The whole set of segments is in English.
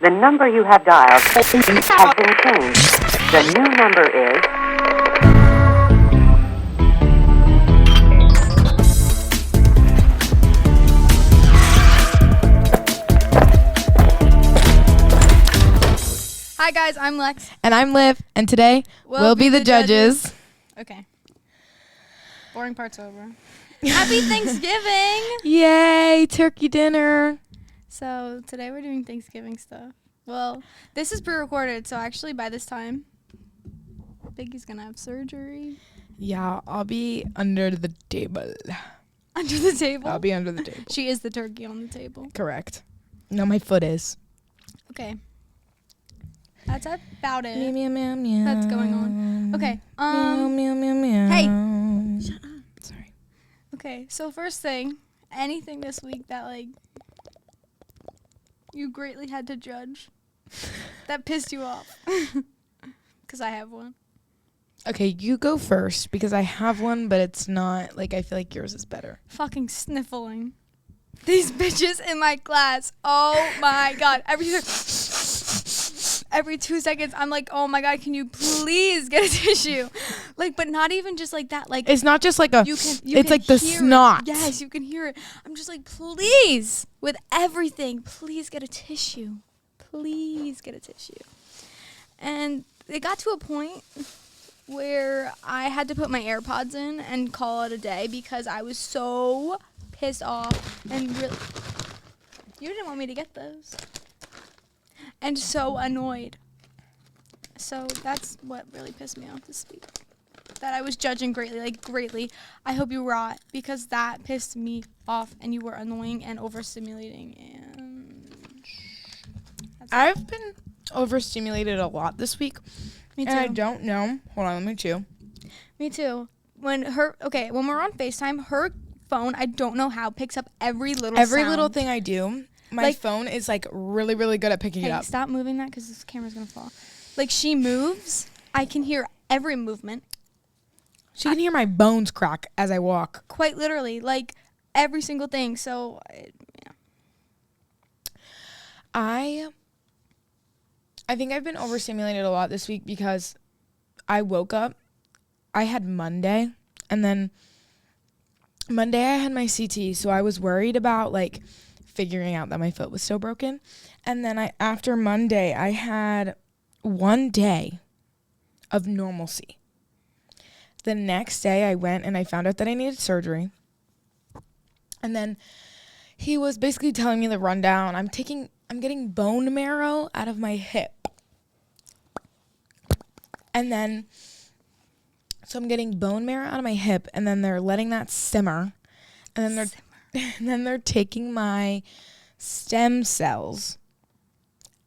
The number you have dialed has been changed. The new number is... Hi guys, I'm Lex. And I'm Liv, and today we'll be the judges. Okay. Boring part's over. Happy Thanksgiving! Yay, turkey dinner. So today we're doing Thanksgiving stuff. Well, this is pre-recorded, so actually by this time, Biggie's gonna have surgery. Yeah, I'll be under the table. Under the table? I'll be under the table. She is the turkey on the table. Correct. No, my foot is. Okay. That's about it. Meow, meow, meow, meow. That's going on. Okay. Meow, meow, meow, meow. Hey. Shut up. Sorry. Okay, so first thing, anything this week that, like, you greatly had to judge that pissed you off? Because I have one. Okay, you go first because I have one, but it's not, like, I feel like yours is better. Fucking sniffling. These bitches in my class. Oh, my God. Every 2 seconds, I'm like, oh, my God, can you please get a tissue? Like, but not even just like that. Like, it's not just like a, it's can like the snot. It. Yes, you can hear it. I'm just like, please, with everything, please get a tissue. Please get a tissue. And it got to a point where I had to put my AirPods in and call it a day because I was so pissed off and really, you didn't want me to get those. And so annoyed. So that's what really pissed me off this week. That I was judging greatly, like greatly. I hope you rot because that pissed me off and you were annoying and overstimulating and I've been overstimulated a lot this week. Me too. And I don't know. Hold on, let me chew. Me too. When we're on FaceTime, her phone, I don't know how, picks up every little sound. Thing I do. My phone is like really, really good at picking it up. Stop moving that because this camera's going to fall. Like she moves. I can hear every movement. She can hear my bones crack as I walk. Quite literally. Like every single thing. So, yeah. I think I've been overstimulated a lot this week because I woke up. I had Monday. And then Monday I had my CT. So I was worried about like figuring out that my foot was still broken. And then after Monday, I had 1 day of normalcy. The next day I went and I found out that I needed surgery. And then he was basically telling me the rundown. I'm getting bone marrow out of my hip. And then, so I'm getting bone marrow out of my hip and then they're letting that simmer. And then they're taking my stem cells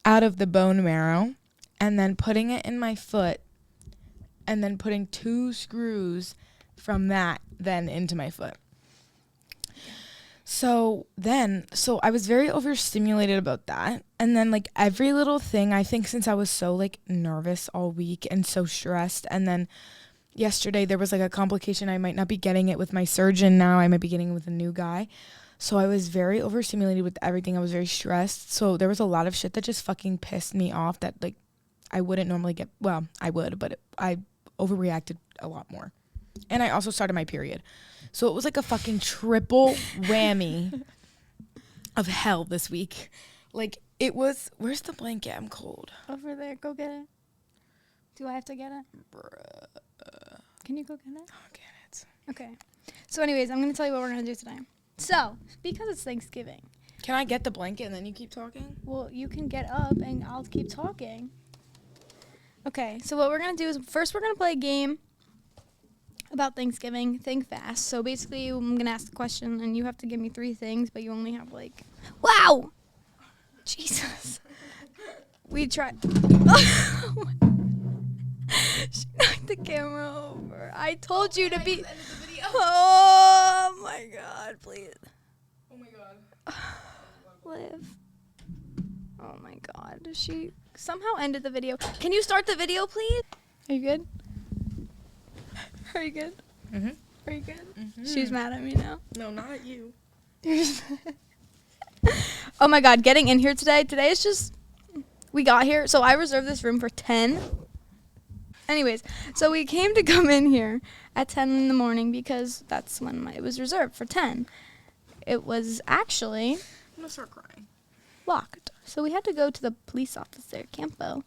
out of the bone marrow and then putting it in my foot and then putting 2 screws from that then into my foot. So I was very overstimulated about that. And then like every little thing, I think since I was so like nervous all week and so stressed, and then yesterday there was like a complication. I might not be getting it with my surgeon now. I might be getting it with a new guy. So I was very overstimulated with everything. I was very stressed. So there was a lot of shit that just fucking pissed me off that like I wouldn't normally get. Well, I would, but I overreacted a lot more. And I also started my period. So it was like a fucking triple whammy of hell this week. Like it was, where's the blanket? I'm cold. Over there. Go get it. Do I have to get it? Bruh. Can you go get it? I'll get it. Okay. So anyways, I'm going to tell you what we're going to do today. So, because it's Thanksgiving. Can I get the blanket and then you keep talking? Well, you can get up and I'll keep talking. Okay, so what we're going to do is first we're going to play a game about Thanksgiving. Think fast. So basically, I'm going to ask a question and you have to give me 3 things, but you only have like... Wow! Jesus. We tried... She knocked the camera over. I told you to be... Oh my God, please. Oh my God. Liv. Oh my God. She somehow ended the video. Can you start the video, please? Are you good? Are you good? Mm-hmm. Are you good? Mm-hmm. She's mad at me now. No, not at you. Oh my God, getting in here today. Today is just we got here. So I reserved this room for 10. Anyways, so we came to come in here at 10 in the morning because that's when it was reserved for 10. It was actually I'm gonna start crying. locked. So we had to go to the police officer, Campo,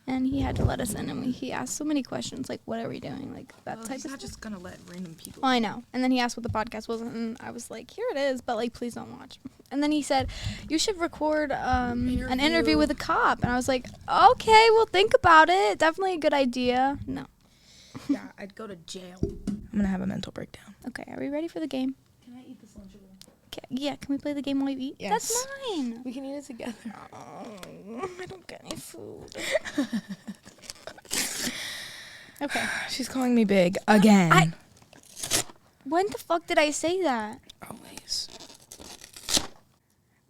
and he had to let us in. And he asked so many questions, like, what are we doing? Like, that type of He's not stuff. just gonna let random people. Well, I know. And then he asked what the podcast was, and I was like, here it is, but, like, please don't watch. And then he said, you should record an interview with a cop. And I was like, okay, well, think about it. Definitely a good idea. No. Yeah, I'd go to jail. I'm gonna have a mental breakdown. Okay, are we ready for the game? Can I eat this Lunchable? Yeah, can we play the game while you eat? Yes. That's mine. We can eat it together. Oh, I don't get any food. Okay. She's calling me big again. When the fuck did I say that? Always.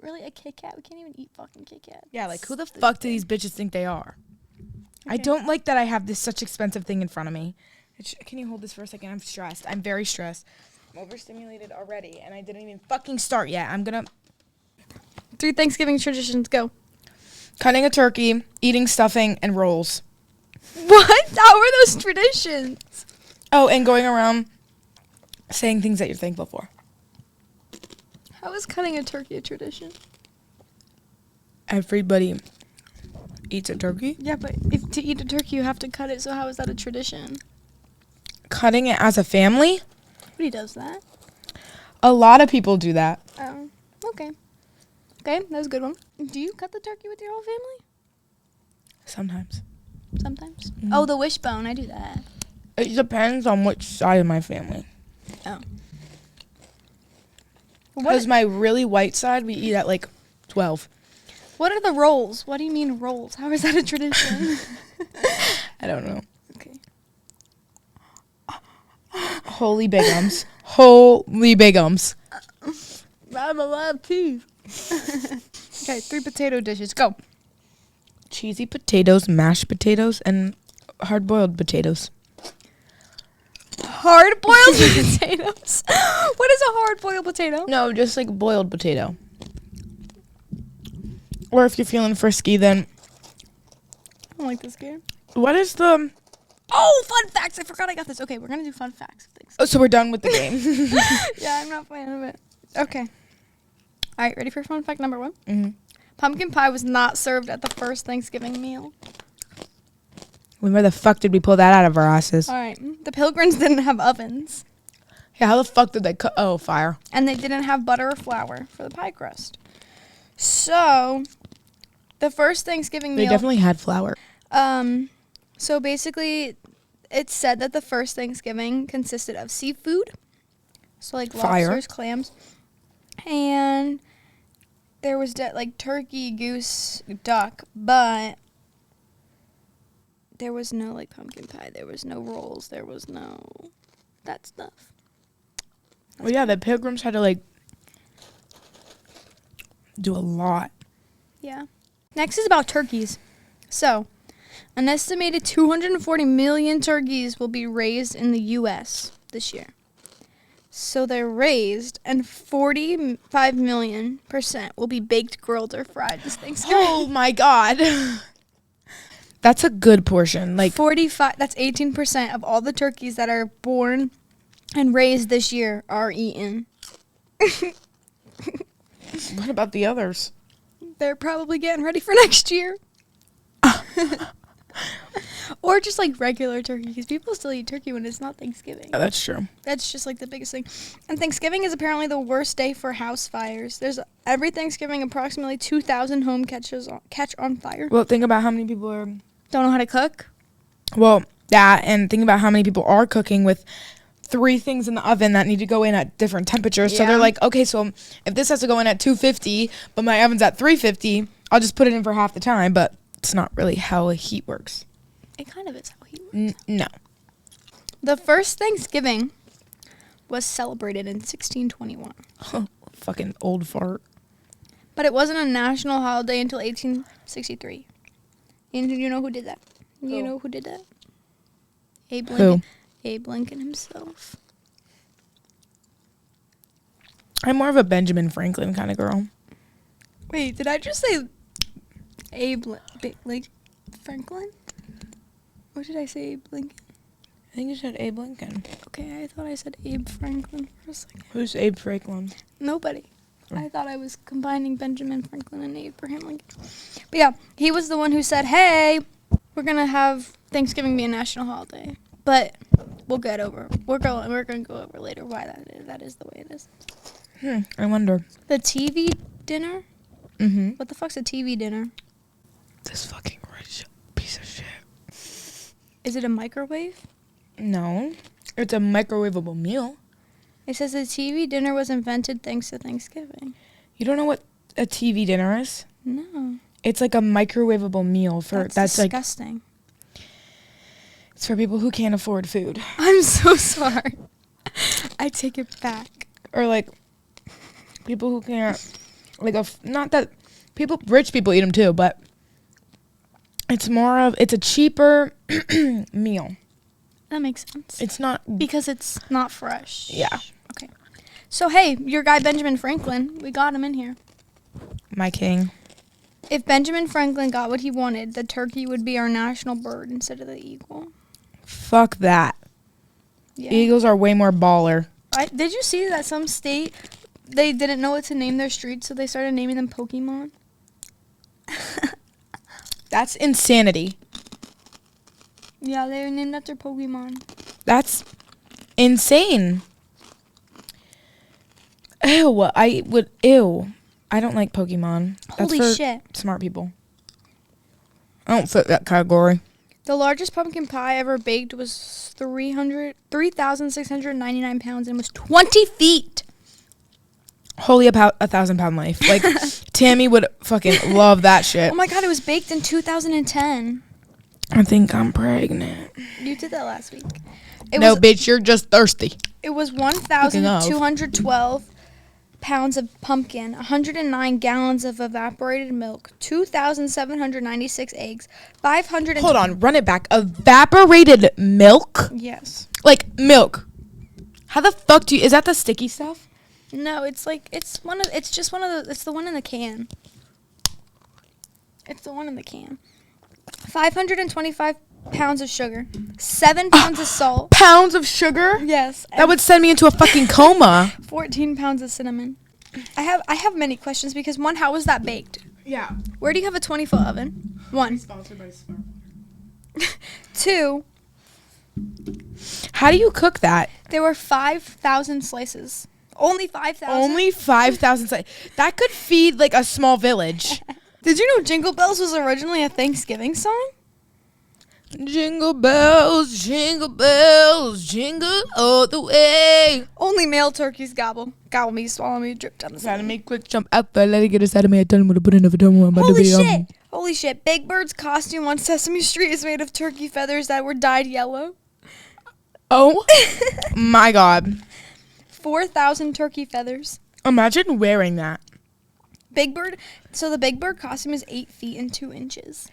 Really, a Kit Kat? We can't even eat fucking Kit Kat. Yeah, like who the fuck do these bitches think they are? I Okay. don't like that I have this such expensive thing in front of me. Can you hold this for a second? I'm stressed. I'm very stressed. I'm overstimulated already, and I didn't even fucking start yet. I'm gonna 3 Thanksgiving traditions, go. cutting a turkey, eating stuffing, and rolls. What? How are those traditions? Oh, and going around saying things that you're thankful for. How is cutting a turkey a tradition? Everybody eats a turkey. Yeah, but if to eat a turkey, you have to cut it, so how is that a tradition? Cutting it as a family? Nobody does that. A lot of people do that. Oh, okay. Okay, that was a good one. Do you cut the turkey with your whole family? Sometimes. Sometimes. Mhm. Oh, the wishbone, I do that. It depends on which side of my family. Oh. Because my really white side, we eat at like 12. What are the rolls? What do you mean rolls? How is that a tradition? I don't know. Okay. Holy bigums. Holy bigums. I'm a lot of teeth. Okay, 3 potato dishes, go. Cheesy potatoes, mashed potatoes, and hard-boiled potatoes. Hard-boiled potatoes? What is a hard-boiled potato? No, just like boiled potato. Or if you're feeling frisky, then I don't like this game. what is the... Oh, fun facts. I forgot I got this. Okay, we're going to do fun facts. Thanks. Oh, so we're done with the game. Yeah, I'm not a fan of it. Okay. All right, ready for fun fact number 1? Mhm. Pumpkin pie was not served at the first Thanksgiving meal. Where the fuck did we pull that out of our asses? All right. The pilgrims didn't have ovens, Yeah, how the fuck did they cut? Oh, fire. and they didn't have butter or flour for the pie crust. So, the first Thanksgiving They meal... definitely had flour. So basically, it's said that the first Thanksgiving consisted of seafood, so like Fire. lobsters, clams, and there was like turkey, goose, duck, but there was no like pumpkin pie. There was no rolls. There was no that stuff. Well, yeah, the pilgrims had to like do a lot. Yeah. Next is about turkeys. So, an estimated 240 million turkeys will be raised in the U.S. this year. So they're raised, and 45% will be baked, grilled, or fried this Thanksgiving. Oh my god. That's a good portion. Like 45, that's 18% of all the turkeys that are born and raised this year are eaten. what about the others? They're probably getting ready for next year. Or just like regular turkey, because people still eat turkey when it's not Thanksgiving. Oh, that's true. That's just like the biggest thing. And Thanksgiving is apparently the worst day for house fires. There's every Thanksgiving approximately 2,000 home catch on fire. Well, think about how many people are... Don't know how to cook? Well, that, and think about how many people are cooking with 3 things in the oven that need to go in at different temperatures. So Yeah. they're like, okay, so if this has to go in at 250, but my oven's at 350, I'll just put it in for half the time. But it's not really how heat works. It kind of is how he works. No. The first Thanksgiving was celebrated in 1621. Fucking old fart. But it wasn't a national holiday until 1863. And you know who did that? You Who? know who did that? Abe Who? Lincoln. Abe Lincoln himself. I'm more of a Benjamin Franklin kind of girl. Wait, did I just say Franklin? Or did I say Abe Lincoln? I think you said Abe Lincoln. Okay, I thought I said Abe Franklin for a second. Who's Abe Franklin? Nobody. Oh. I thought I was combining Benjamin Franklin and Abraham Lincoln. But yeah, he was the one who said, hey, we're going to have Thanksgiving be a national holiday. But we'll get over. We're going to go over later why that is the way it is. I wonder. The TV dinner? Mm-hmm. What the fuck's a TV dinner? This fucking rich piece of shit. Is it a microwave? No. It's a microwavable meal. It says the TV dinner was invented thanks to Thanksgiving. You don't know what a TV dinner is? No. It's like a microwavable meal that's disgusting. It's for people who can't afford food. I'm so sorry. I take it back. Or like people who can't, like not that rich people eat them too, but it's a cheaper meal. That makes sense. It's not because it's not fresh. Yeah. Okay. So hey, your guy Benjamin Franklin, we got him in here. My king. If Benjamin Franklin got what he wanted, the turkey would be our national bird instead of the eagle. Fuck that. Yeah. Eagles are way more baller. Did you see that some state, they didn't know what to name their streets, so they started naming them Pokemon? That's insanity. Yeah, they named after Pokemon. That's insane. Ew. I don't like Pokemon. That's Holy for shit. smart people. I don't fit that category. The largest pumpkin pie ever baked was 3,699 pounds and was 20 feet. Holy 1,000-pound life. Like, Tammy would fucking love that shit. Oh my god, it was baked in 2010. I think I'm pregnant. You did that last week. Bitch, you're just thirsty. It was 1,212 pounds of pumpkin, 109 gallons of evaporated milk, 2,796 eggs, 500. Hold on, run it back. Evaporated milk? Yes. Like milk. How the fuck is that the sticky stuff? No, it's the one in the can. It's the one in the can. 525 pounds of sugar, 7 pounds of salt. Pounds of sugar? Yes. That would send me into a fucking coma. 14 pounds of cinnamon. I have many questions because one, how was that baked? Yeah. Where do you have a 20-foot oven? One. Sponsored by Smart. 2. How do you cook that? There were 5,000 slices. Only 5,000? Only 5,000. That could feed like a small village. Did you know Jingle Bells was originally a Thanksgiving song? Jingle bells, jingle all the way. Only male turkeys gobble. Gobble me, swallow me, drip down the Gotta side. make quick jump up, let it get us out of me. I tell him what to put in, never tell him what I'm about to Holy be. shit! Holy shit. Big Bird's costume on Sesame Street is made of turkey feathers that were dyed yellow. Oh my god. 4,000 turkey feathers. Imagine wearing that. Big Bird. So the Big Bird costume is 8 feet and 2 inches.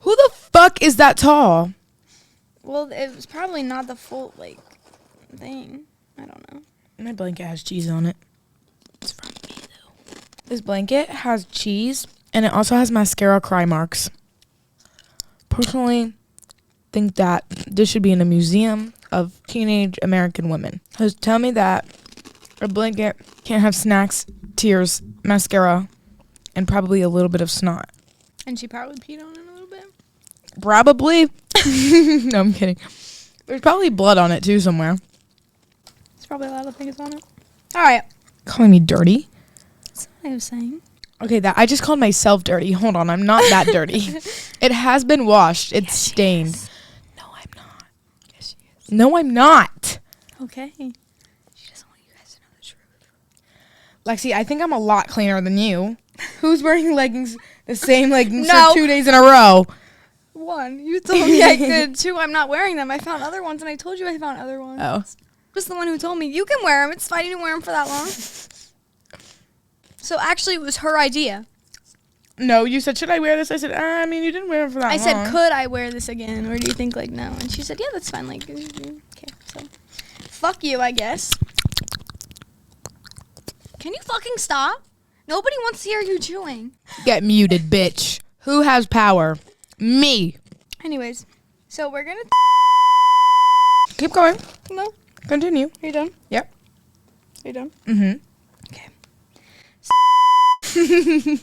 Who the fuck is that tall? Well, it was probably not the full, thing. I don't know. My blanket has cheese on it. It's from me, though. This blanket has cheese, and it also has mascara cry marks. Personally, think that this should be in a museum of teenage American women. Because tell me that a blanket can't have snacks, tears, mascara, and probably a little bit of snot. And she probably peed on it a little bit. Probably. No, I'm kidding. There's probably blood on it, too, somewhere. There's probably a lot of things on it. All right. Calling me dirty? That's what I was saying. Okay, I just called myself dirty. Hold on, I'm not that dirty. It has been washed. It's stained. No, I'm not. Yes, she is. No, I'm not. Okay. She doesn't want you guys to know the truth. Lexi, I think I'm a lot cleaner than you. Who's wearing leggings, the same leggings No. for 2 days in a row? 1, you told me I could. 2, I'm not wearing them. I found other ones, and I told you I found other ones. Oh. Was the one who told me, you can wear them. It's fine. You didn't wear them for that long. So actually, it was her idea. No, you said, should I wear this? I said, you didn't wear it for that long. I said, could I wear this again? Or do you think, no? And she said, yeah, that's fine. Okay, so. Fuck you, I guess. Can you fucking stop? Nobody wants to hear you chewing. Get muted, bitch. Who has power? Me. Anyways, so we're gonna Keep going. no. Continue. Are you done? Yep. Are you done? Mm-hmm. Okay.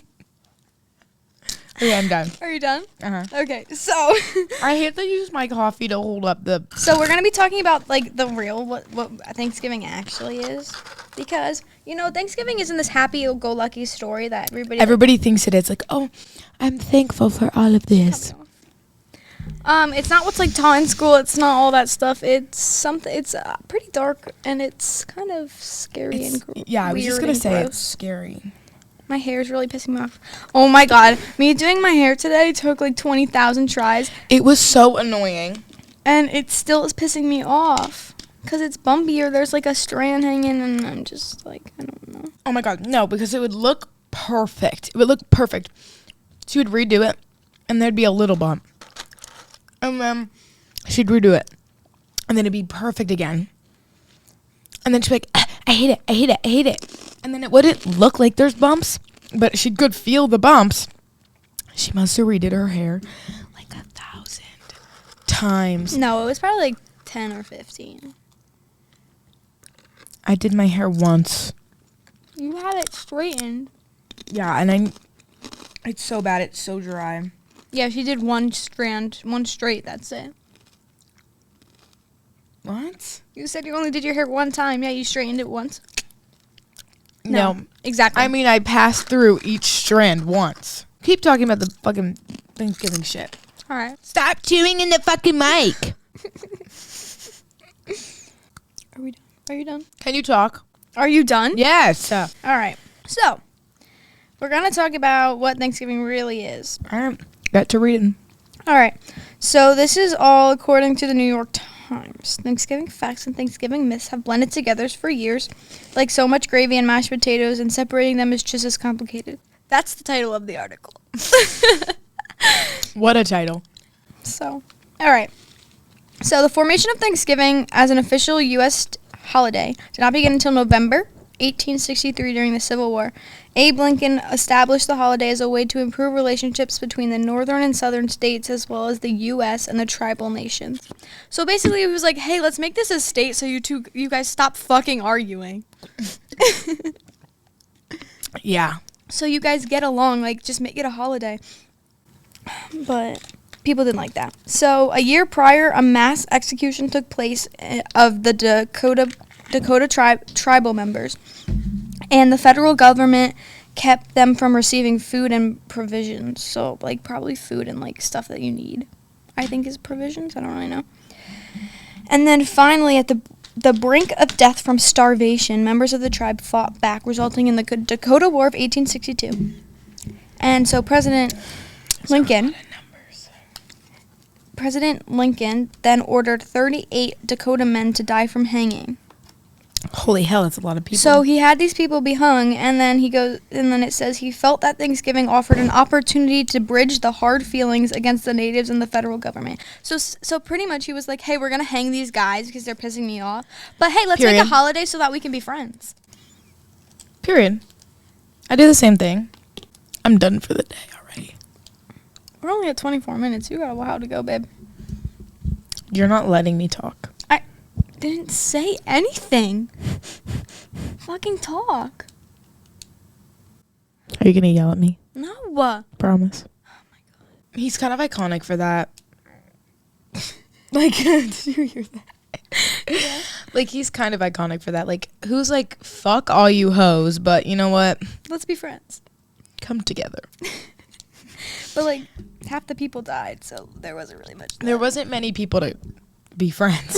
Okay, I'm done. Are you done? Uh-huh. Okay. So I hate to use my coffee to hold up the... so we're gonna be talking about like the real what Thanksgiving actually is, because Thanksgiving isn't this happy-go-lucky story that Everybody thinks it is. Like, oh, I'm thankful for all of this. It's not what's like taught in school. It's not all that stuff. It's something. It's pretty dark and it's kind of scary and Yeah, I was just weird gonna and say gross. it's scary. My hair is really pissing me off. Oh my god, me doing my hair today took like 20,000 tries, It was so annoying. and it still is pissing me off because it's bumpy or there's like a strand hanging, and I'm just like, I don't know. Oh my god, no, because it would look perfect. It would look perfect. She would redo it, and there'd be a little bump. And then she'd redo it, and then it'd be perfect again. And then she'd be like, I hate it, I hate it, I hate it. And then it wouldn't look like there's bumps, but she could feel the bumps. She must have redid her hair like 1,000 times. No, it was probably like 10 or 15. I did my hair once. You had it straightened. Yeah, and it's so bad, it's so dry. Yeah, she did one strand, one straight. That's it. What? You said you only did your hair one time. Yeah, you straightened it once. No. Exactly. I mean, I passed through each strand once. Keep talking about the fucking Thanksgiving shit. All right. Stop chewing in the fucking mic. Are we done? Are you done? Can you talk? Are you done? Yes. All right. So, we're going to talk about what Thanksgiving really is. All right. Got to read. All right. So, this is all according to the New York Times. Thanksgiving facts and Thanksgiving myths have blended together for years, like so much gravy and mashed potatoes, and separating them is just as complicated. That's the title of the article. What a title. So, all right. So, the formation of Thanksgiving as an official U.S. holiday did not begin until November 1863 during the Civil War. Abe Lincoln established the holiday as a way to improve relationships between the northern and southern states as well as the U.S. and the tribal nations. So basically, he was like, hey, let's make this a state so you guys stop fucking arguing. Yeah. So you guys get along, like, just make it a holiday. But people didn't like that. So a year prior, a mass execution took place of the Dakota tribal members. And the federal government kept them from receiving food and provisions. So, like, probably food and, like, stuff that you need, I think, is provisions. I don't really know. And then finally, at the brink of death from starvation, members of the tribe fought back, resulting in the Dakota War of 1862. And so President Lincoln then ordered 38 Dakota men to die from hanging. Holy hell, that's a lot of people. So he had these people be hung, and then it says he felt that Thanksgiving offered an opportunity to bridge the hard feelings against the natives and the federal government. So pretty much he was like, hey, we're going to hang these guys because they're pissing me off. But hey, let's make a holiday so that we can be friends. Period. I do the same thing. I'm done for the day already. We're only at 24 minutes. You got a while to go, babe. You're not letting me talk. Didn't say anything. Fucking talk. Are you gonna yell at me? No. Promise. Oh my god. He's kind of iconic for that. Like, did you hear that? Yeah. Like, he's kind of iconic for that. Like, who's like, fuck all you hoes, but you know what? Let's be friends. Come together. But like, half the people died, so there wasn't really much. There wasn't many people to be friends.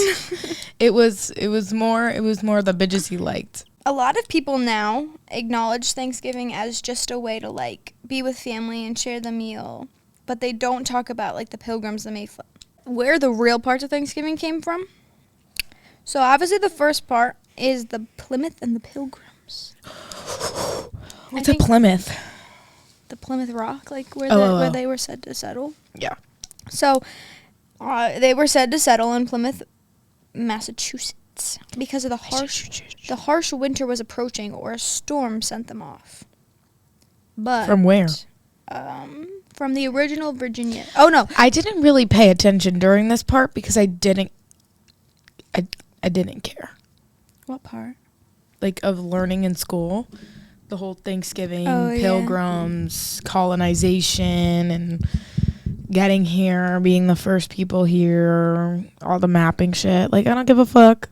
it was more the bitches he liked. A lot of people now acknowledge Thanksgiving as just a way to like be with family and share the meal, but they don't talk about like the pilgrims, the Mayflower, where the real parts of Thanksgiving came from. So obviously the first part is the Plymouth and the Pilgrims. What's a Plymouth? The Plymouth Rock, like where they were said to settle. Yeah. So they were said to settle in Plymouth, Massachusetts, because of the harsh winter was approaching, or a storm sent them off. But from where? from the original Virginia. Oh, no. I didn't really pay attention during this part because I didn't care. What part? Like, of learning in school. The whole Thanksgiving, Oh, yeah. pilgrims, colonization, and getting here, being the first people here, all the mapping shit. Like, I don't give a fuck.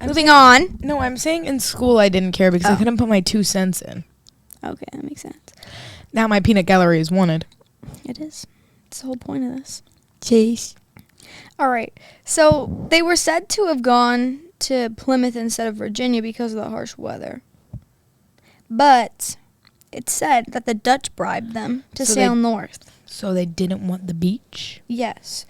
Moving on. No, I'm saying in school I didn't care because I couldn't put my 2 cents in. Okay, that makes sense. Now my peanut gallery is wanted. It is. It's the whole point of this. Jeez. All right. So they were said to have gone to Plymouth instead of Virginia because of the harsh weather. But it's said that the Dutch bribed them to sail north. So they didn't want the beach? Yes.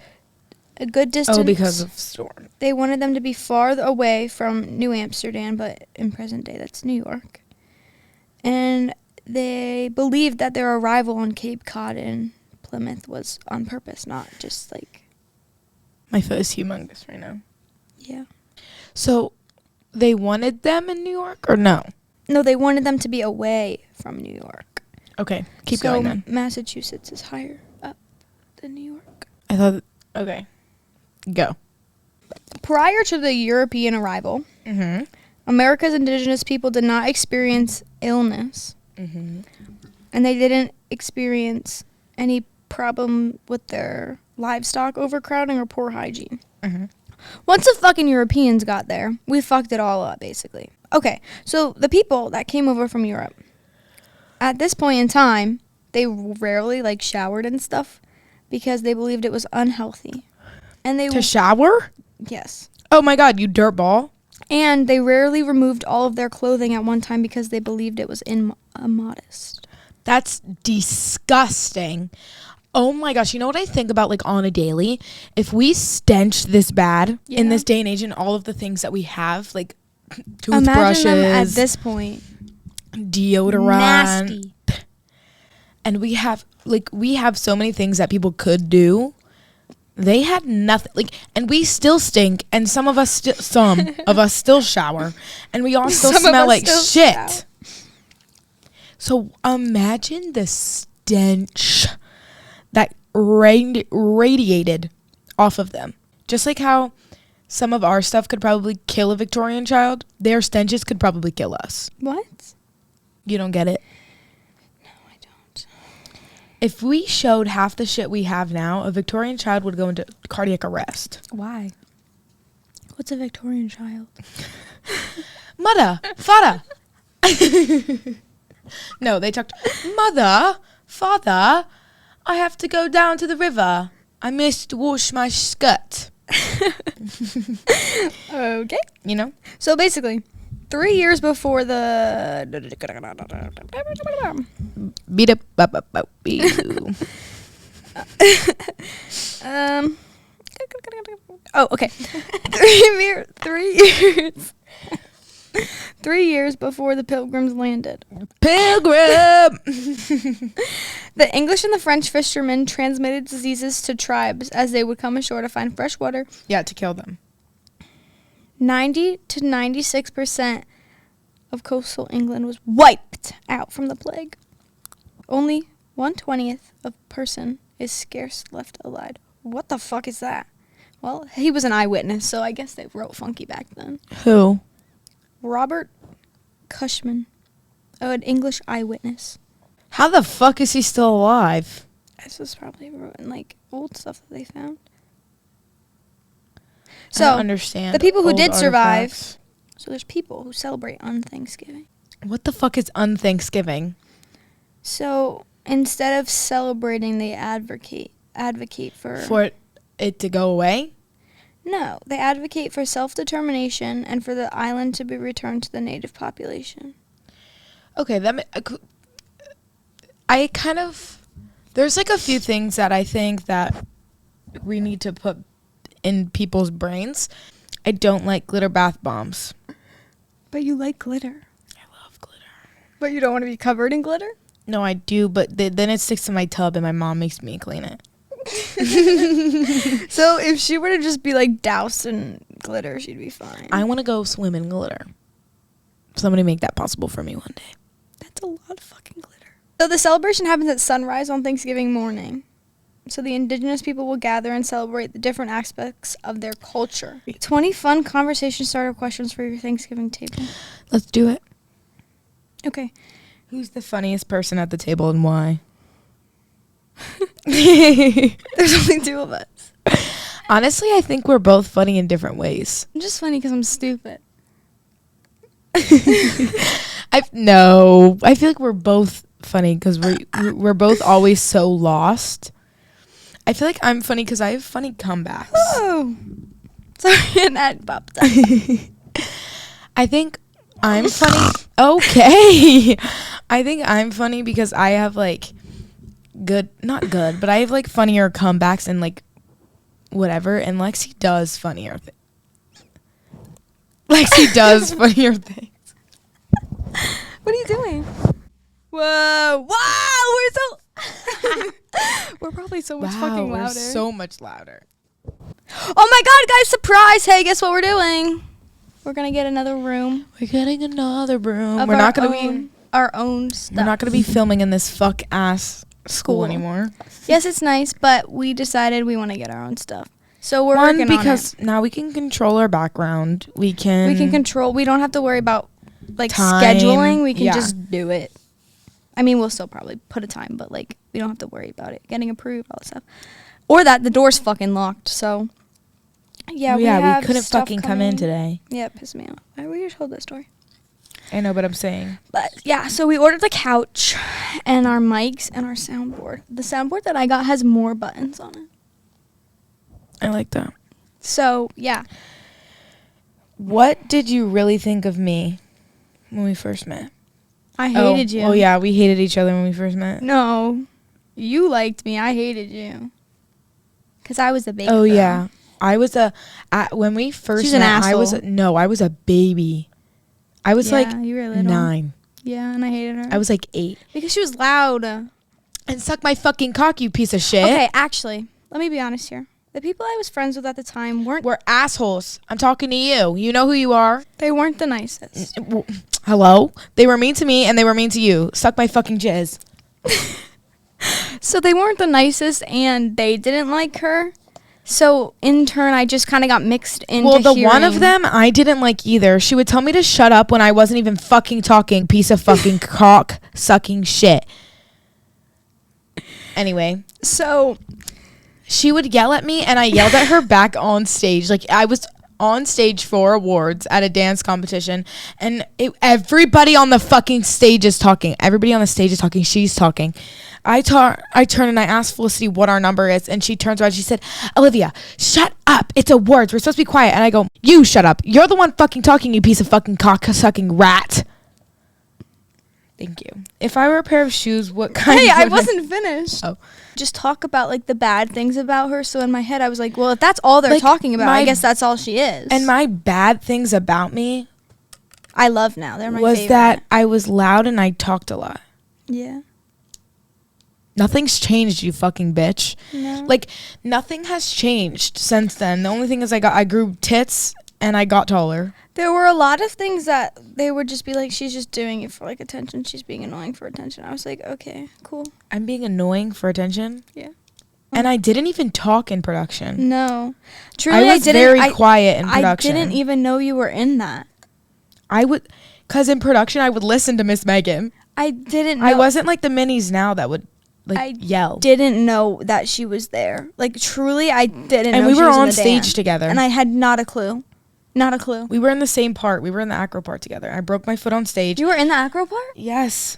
A good distance. Oh, because of storm. They wanted them to be far away from New Amsterdam, but in present day, that's New York. And they believed that their arrival on Cape Cod in Plymouth was on purpose, not just like... My foot is humongous right now. Yeah. So they wanted them in New York or no? No, they wanted them to be away from New York. Okay, keep going then. Massachusetts is higher up than New York. I thought, okay, go. Prior to the European arrival, America's indigenous people did not experience illness. And they didn't experience any problem with their livestock overcrowding or poor hygiene. Once the fucking Europeans got there, we fucked it all up, basically. Okay, so the people that came over from Europe, at this point in time, they rarely, like, showered and stuff because they believed it was unhealthy. And they To shower? Yes. Oh my God, you dirtball. And they rarely removed all of their clothing at one time because they believed it was immodest. That's disgusting. Oh my gosh, you know what I think about, like, on a daily? If we stenched this bad in this day and age and all of the things that we have, like toothbrushes, imagine them at this point. deodorant. Nasty. And we have so many things that people could do. They had nothing, like, and we still stink, and some of us still shower, and we all still smell like shit. Shower. So imagine the stench that radiated off of them. Just like how some of our stuff could probably kill a Victorian child, their stenches could probably kill us. What? You don't get it? No, I don't. If we showed half the shit we have now, a Victorian child would go into cardiac arrest. Why? What's a Victorian child? Mother, father. No, they talked, mother, father, I have to go down to the river. I missed to wash my skirt. Okay. You know? So basically, 3 years before the... Beat up. Oh, okay. 3 years. 3 years before the Pilgrims landed. Pilgrim! The English and the French fishermen transmitted diseases to tribes as they would come ashore to find fresh water. Yeah, to kill them. 90 to 96% of coastal England was wiped out from the plague. Only 1/20th of a person is scarce left alive. What the fuck is that? Well, he was an eyewitness, so I guess they wrote funky back then. Who? Robert Cushman, an English eyewitness. How the fuck is he still alive? This was probably wrote in, like, old stuff that they found. I So, don't understand. the people who old did survive. artifacts. So there's people who celebrate on Thanksgiving. What the fuck is Thanksgiving? So instead of celebrating, they advocate For it to go away? No, they advocate for self-determination and for the island to be returned to the native population. Okay, there's like a few things that I think that we need to put in people's brains. I don't like glitter bath bombs. But you like glitter. I love glitter. But you don't want to be covered in glitter? No, I do, but then it sticks to my tub and my mom makes me clean it. So if she were to just be like doused in glitter, she'd be fine. I want to go swim in glitter. Somebody make that possible for me one day. That's a lot of fucking glitter. So the celebration happens at sunrise on Thanksgiving morning. So the indigenous people will gather and celebrate the different aspects of their culture. 20 fun conversation starter questions for your Thanksgiving table. Let's do it. Okay. Who's the funniest person at the table and why? There's only 2 of us. Honestly, I think we're both funny in different ways. I'm just funny because I'm stupid. I feel like we're both funny because we're both always so lost. I feel like I'm funny because I have funny comebacks. Oh, sorry, and that popped up. I think I'm funny. Okay. I think I'm funny because I have like not good, but I have like funnier comebacks and like whatever. And Lexi does funnier things. What are you doing? Whoa! We're so. We're probably so much fucking louder. We're so much louder. Oh my god, guys! Surprise! Hey, guess what we're doing? We're gonna get another room. We're getting another room. We're not gonna be our own stuff. We're not gonna be filming in this fuck ass school Cool. anymore. Yes, it's nice, but we decided we want to get our own stuff. So we're One, working because on it. now we can control our background. We can control. We don't have to worry about like time. scheduling. We can Yeah. just do it. I mean, we'll still probably put a time, but like we don't have to worry about it getting approved, all that stuff. Or that the door's fucking locked. So yeah, we couldn't fucking come in today. Yeah, it pissed me off. We just told that story. I know, but I'm saying. But yeah, so we ordered the couch and our mics and our soundboard. The soundboard that I got has more buttons on it. I like that. So yeah. What did you really think of me when we first met? I hated you. Oh yeah, we hated each other when we first met. No, you liked me. I hated you. Because I was a baby. Oh yeah, I was when we first She's met. an asshole. I was a baby. I was like you were little. 9. Yeah, and I hated her. I was like 8. Because she was loud. And suck my fucking cock, you piece of shit. Okay, actually, let me be honest here. The people I was friends with at the time We're assholes. I'm talking to you. You know who you are. they weren't the nicest. Hello? They were mean to me and they were mean to you. Suck my fucking jizz. So they weren't the nicest, and they didn't like her. So in turn, I just kind of got mixed into Well, the one hearing- of them I didn't like either. She would tell me to shut up when I wasn't even fucking talking. Piece of fucking cock sucking shit. Anyway. So She would yell at me and I yelled at her back on stage. Like I was on stage for awards at a dance competition and everybody on the fucking stage is talking. Everybody on the stage is talking. She's talking. I turn and I asked Felicity what our number is and she turns around. She said, Olivia, shut up. It's awards. We're supposed to be quiet. And I go, you shut up. You're the one fucking talking, you piece of fucking cock sucking rat. Thank you. If I were a pair of shoes, what kind hey, of... I wasn't finished. Oh. Just talk about like the bad things about her. So in my head, I was like, well, if that's all they're Like, talking about, I my- guess that's all she is. And my bad things about me I love now. They're my was favorite. that I was loud and I talked a lot. Yeah. Nothing's changed, you fucking bitch. No. Like, nothing has changed since then. The only thing is I grew tits and I got taller. There were a lot of things that they would just be like, she's just doing it for like attention. She's being annoying for attention. I was like, okay, cool. I'm being annoying for attention. Yeah. And I didn't even talk in production. No. Truly, I was very quiet in production. I didn't even know you were in that. Because in production, I would listen to Miss Megan. I didn't know. I wasn't like the minis now that would I yell. Didn't know that she was there. Like, truly, I didn't know And we she were was in on the stage dance. together. And I had not a clue. Not a clue. We were in the same part. We were in the acro part together. I broke my foot on stage. You were in the acro part? Yes.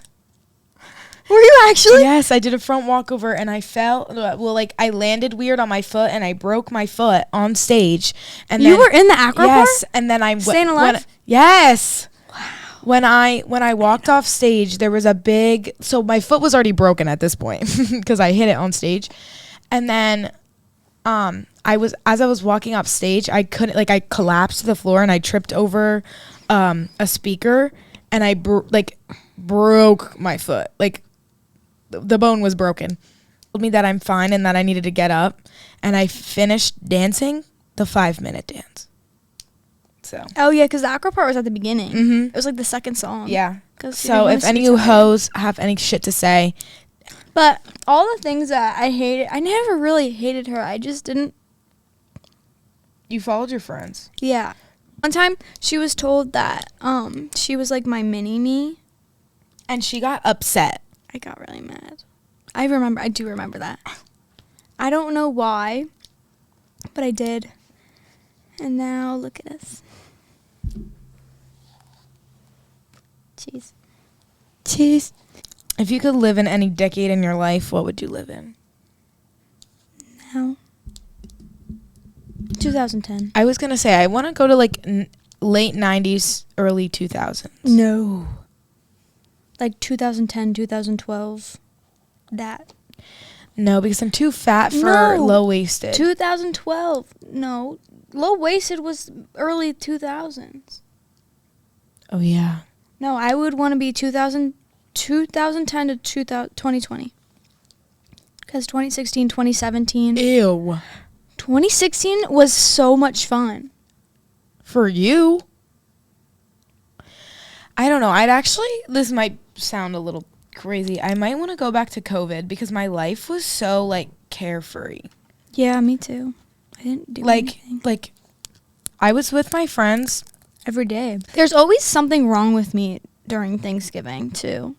Were you actually? Yes, I did a front walkover and I fell. Well, like I landed weird on my foot and I broke my foot on stage. And You then, were in the acro part? Yes, and then I Staying alive? Yes. Wow. When I walked off stage, there was a big. So my foot was already broken at this point because I hit it on stage, and then, as I was walking off stage, I couldn't I collapsed to the floor and I tripped over, a speaker and I broke my foot. Like, the bone was broken. Told me that I'm fine and that I needed to get up, and I finished dancing the 5-minute dance. So Oh, yeah, because the acro part was at the beginning. Mhm. It was like the second song. yeah, So if any of you hoes have any shit to say, But all the things that I hated, I never really hated her. I just didn't. you followed your friends. Yeah. One time she was told that she was like my mini me. And she got upset. I got really mad. I do remember that. I don't know why, but I did. And now look at us. Cheese. If you could live in any decade in your life, what would you live in? Now. 2010. I was going to say, I want to go to like late 90s, early 2000s. No. Like 2010, 2012. That. No, because I'm too fat for No. low-waisted. 2012. No. Low-waisted was early 2000s. Oh, yeah. No, I would want to be 2010 to 2020. Because 2016, 2017. Ew. 2016 was so much fun. For you? I don't know. This might sound a little crazy. I might want to go back to COVID because my life was so, like, carefree. Yeah, me too. I didn't do anything. Like, I was with my friends. Every day. There's always something wrong with me during Thanksgiving, too.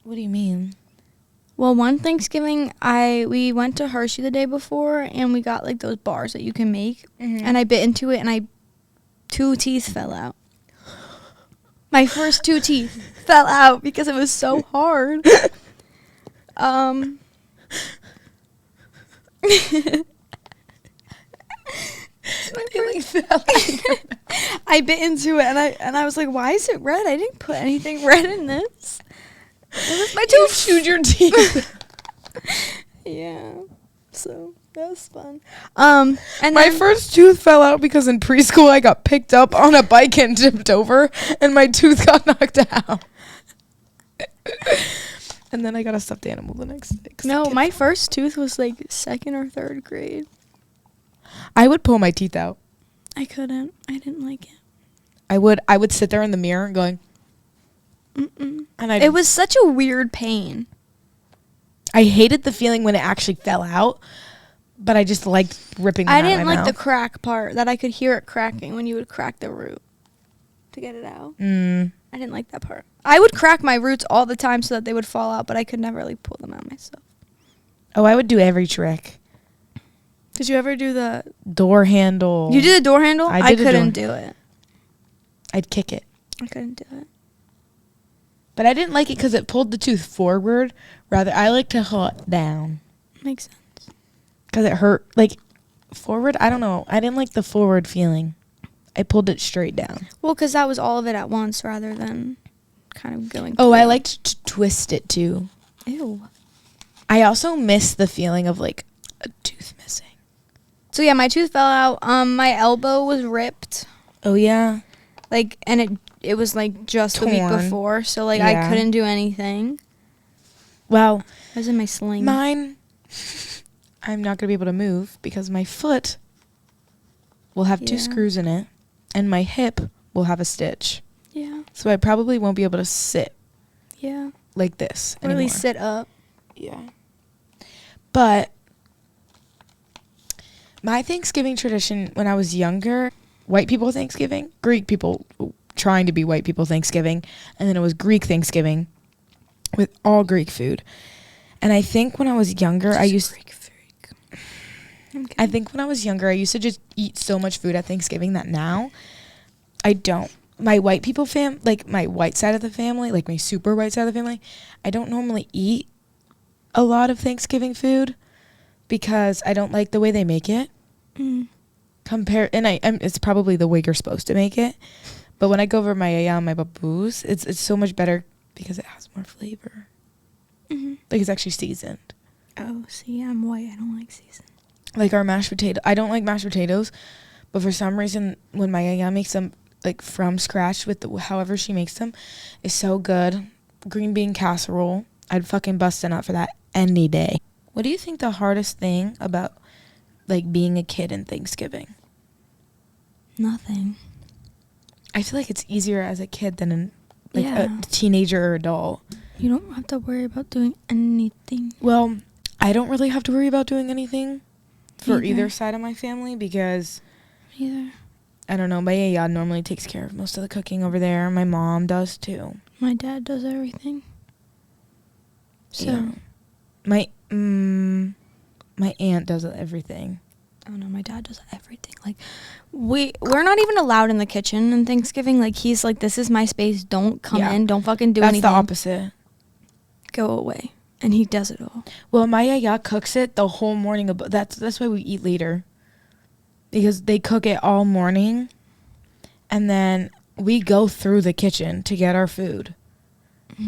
What do you mean? Well, one Thanksgiving, we went to Hershey the day before, and we got, like, those bars that you can make. Mm-hmm. And I bit into it, and 2 teeth fell out. My first 2 teeth fell out because it was so hard. I bit into it, and I was like, "Why is it red? I didn't put anything red in this." It was my tooth. Chewed your teeth. Yeah, so that was fun. And My then, first tooth fell out because in preschool I got picked up on a bike and tipped over, and my tooth got knocked out. And then I got a stuffed animal the next day. no, my first tooth was like 2nd or 3rd grade. I would pull my teeth out. I couldn't. I didn't like it. I would sit there in the mirror going, Mm-mm. and It was such a weird pain. I hated the feeling when it actually fell out, but I just liked ripping them I out of didn't my like the mouth. crack part, that I could hear it cracking when you would crack the root to get it out. I didn't like that part. I would crack my roots all the time so that they would fall out, but I could never like pull them out myself. Oh, I would do every trick. Did you ever do the Door handle. You did the door handle? I I did a couldn't door- do it. I'd kick it. I couldn't do it. But I didn't like it because it pulled the tooth forward. Rather, I like to hold it down. Makes sense. Because it hurt. Like, forward, I don't know. I didn't like the forward feeling. I pulled it straight down. Well, because that was all of it at once rather than kind of going Oh, I through. liked to twist it, too. Ew. I also miss the feeling of, like, a tooth missing. So yeah, my tooth fell out. My elbow was ripped. Oh, yeah? Like, and it was like just the week Torn. before, so like Yeah. I couldn't do anything. Well, I was in my sling. mine, I'm not going to be able to move because my foot will have 2 Yeah. screws in it, and my hip will have a stitch. Yeah. So I probably won't be able to sit Yeah. like this Or at anymore. least sit up. Yeah. But my Thanksgiving tradition when I was younger, white people Thanksgiving, Greek people trying to be white people Thanksgiving, and then it was Greek Thanksgiving with all Greek food. And I think when I was younger, I think when I was younger, I used to just eat so much food at Thanksgiving that now I don't. My white people like my white side of the family, like my super white side of the family, I don't normally eat a lot of Thanksgiving food because I don't like the way they make it. Mm. It's probably the way you're supposed to make it. But when I go over my baboos, it's so much better because it has more flavor. Mm-hmm. Like it's actually seasoned. Oh, see, I'm white. I don't like season. Like our mashed potato. I don't like mashed potatoes, but for some reason, when my yaya makes them like from scratch with however she makes them, is so good. Green bean casserole. I'd fucking bust a nut for that any day. What do you think the hardest thing about like being a kid in Thanksgiving? Nothing. I feel like it's easier as a kid than like Yeah. a teenager or adult. You don't have to worry about doing anything. Well, I don't really have to worry about doing anything for Neither. either side of my family because Either. I don't know, my yaya normally takes care of most of the cooking over there. My mom does too. My dad does everything. So, Yeah. My aunt does everything. oh no, my dad does everything. Like, we're not even allowed in the kitchen on Thanksgiving. Like, he's like, this is my space. Don't come Yeah. in. Don't fucking do That's anything. the opposite. Go away. And he does it all. Well, my yaya cooks it the whole morning. That's why we eat later. Because they cook it all morning. And then we go through the kitchen to get our food.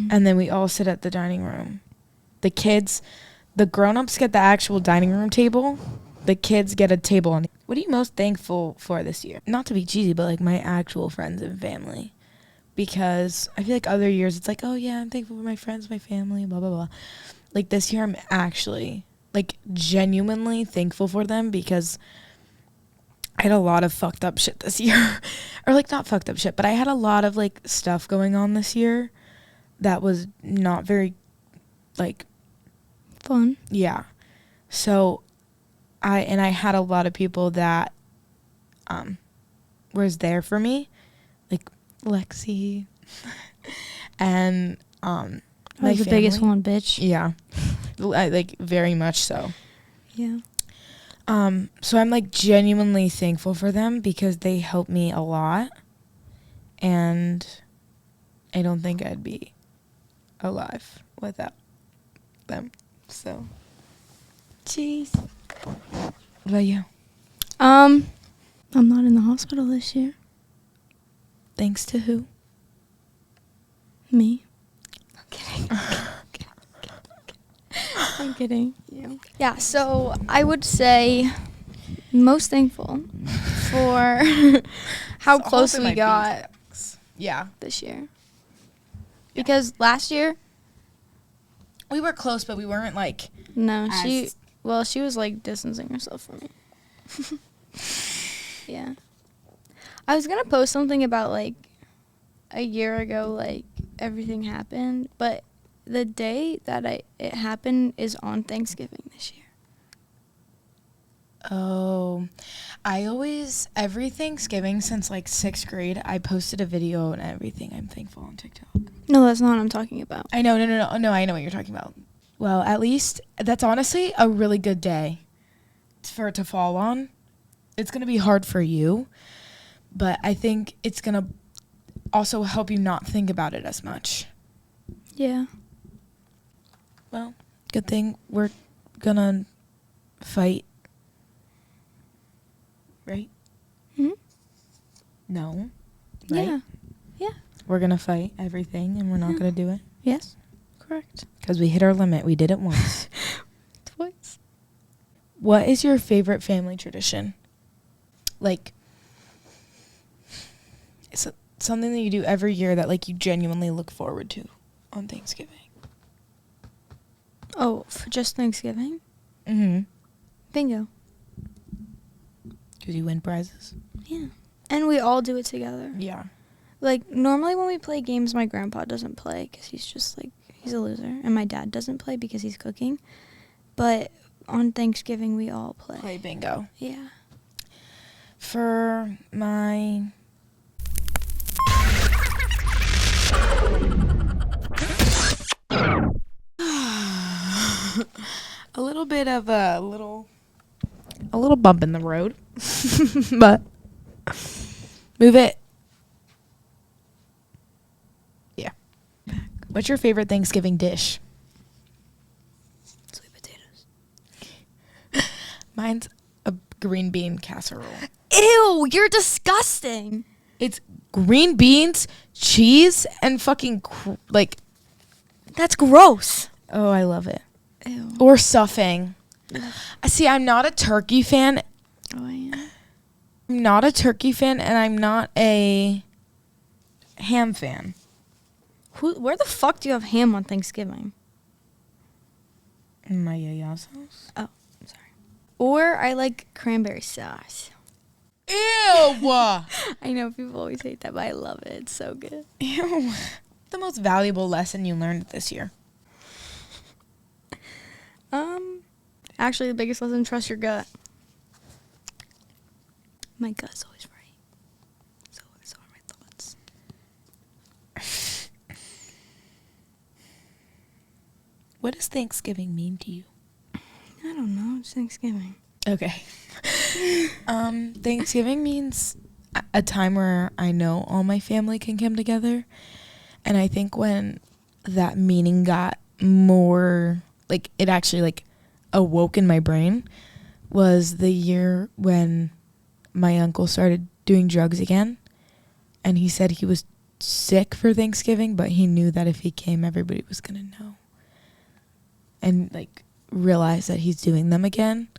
And then we all sit at the dining room. The kids, the grown-ups get the actual dining room table. The kids get a table on. What are you most thankful for this year? Not to be cheesy, but like my actual friends and family. Because I feel like other years it's like, oh yeah, I'm thankful for my friends, my family, blah, blah, blah. Like this year I'm actually like genuinely thankful for them because I had a lot of fucked up shit this year. Or like not fucked up shit, but I had a lot of like stuff going on this year that was not very like Fun. yeah. So I had a lot of people that was there for me, like Lexi and I my was the biggest family. one, bitch. Yeah. Like very much so. Yeah. So I'm like genuinely thankful for them because they helped me a lot and I don't think I'd be alive without them. So Jeez. what about you? I'm not in the hospital this year. Thanks to who? Me. I'm kidding. I'm kidding. Yeah, so I would say most thankful for how So close hoping we my got Yeah. this year. Because last year, We were close, but we weren't like no, as- she was like distancing herself from me. Yeah. I was gonna post something about like a year ago, like everything happened, but the day that it happened is on Thanksgiving this year. Oh, I always, every Thanksgiving since like 6th grade, I posted a video and everything. I'm thankful on TikTok. No, that's not what I'm talking about. I know, no, I know what you're talking about. Well, at least that's honestly a really good day for it to fall on. It's going to be hard for you, but I think it's going to also help you not think about it as much. Yeah. Well, good thing we're going to fight. Right? Hmm? No. Right? Yeah. Yeah. We're going to fight everything and we're not Yeah. going to do it. Yes. Correct. Because we hit our limit. We did it once. Twice. What is your favorite family tradition? Like, it's something that you do every year that, like, you genuinely look forward to on Thanksgiving. Oh, for just Thanksgiving? Mm-hmm. Bingo. Because you win prizes. Yeah. And we all do it together. Yeah. Like, normally when we play games, my grandpa doesn't play because he's just, like, he's a loser. And my dad doesn't play because he's cooking. But on Thanksgiving, we all play. Play bingo. Yeah. For my... a little bit of a little bump in the road. But move it. Yeah. What's your favorite Thanksgiving dish? Sweet potatoes. Mine's a green bean casserole. Ew, you're disgusting. It's green beans, cheese, and fucking That's gross. oh, I love it. Ew. Or stuffing. See, I'm not a turkey fan. Oh, yeah. I'm not a turkey fan, and I'm not a ham fan. Where the fuck do you have ham on Thanksgiving? In my yaya's house. Oh, sorry. Or I like cranberry sauce. Ew! I know people always hate that, but I love it. It's so good. Ew. the most valuable lesson you learned this year? Actually, the biggest lesson, trust your gut. My gut's always right. So are my thoughts. What does Thanksgiving mean to you? I don't know. It's Thanksgiving. Okay. Thanksgiving means a time where I know all my family can come together. And I think when that meaning got more, like, it actually, like, awoke in my brain was the year when my uncle started doing drugs again. And he said he was sick for Thanksgiving, but he knew that if he came, everybody was going to know. And, like, realize that he's doing them again.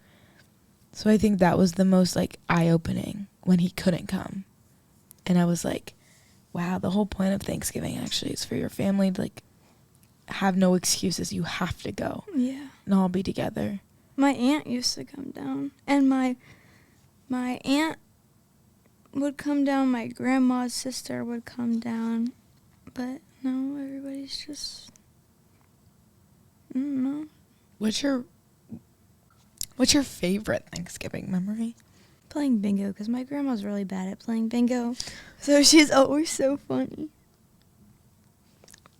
So I think that was the most, like, eye-opening when he couldn't come. And I was like, wow, the whole point of Thanksgiving actually is for your family to, like, have no excuses. You have to go. Yeah. And all be together. My aunt used to come down. And my aunt would come down. My grandma's sister would come down. But no, everybody's just, I don't know. What's your favorite Thanksgiving memory? Playing bingo, because my grandma's really bad at playing bingo. So she's always so funny.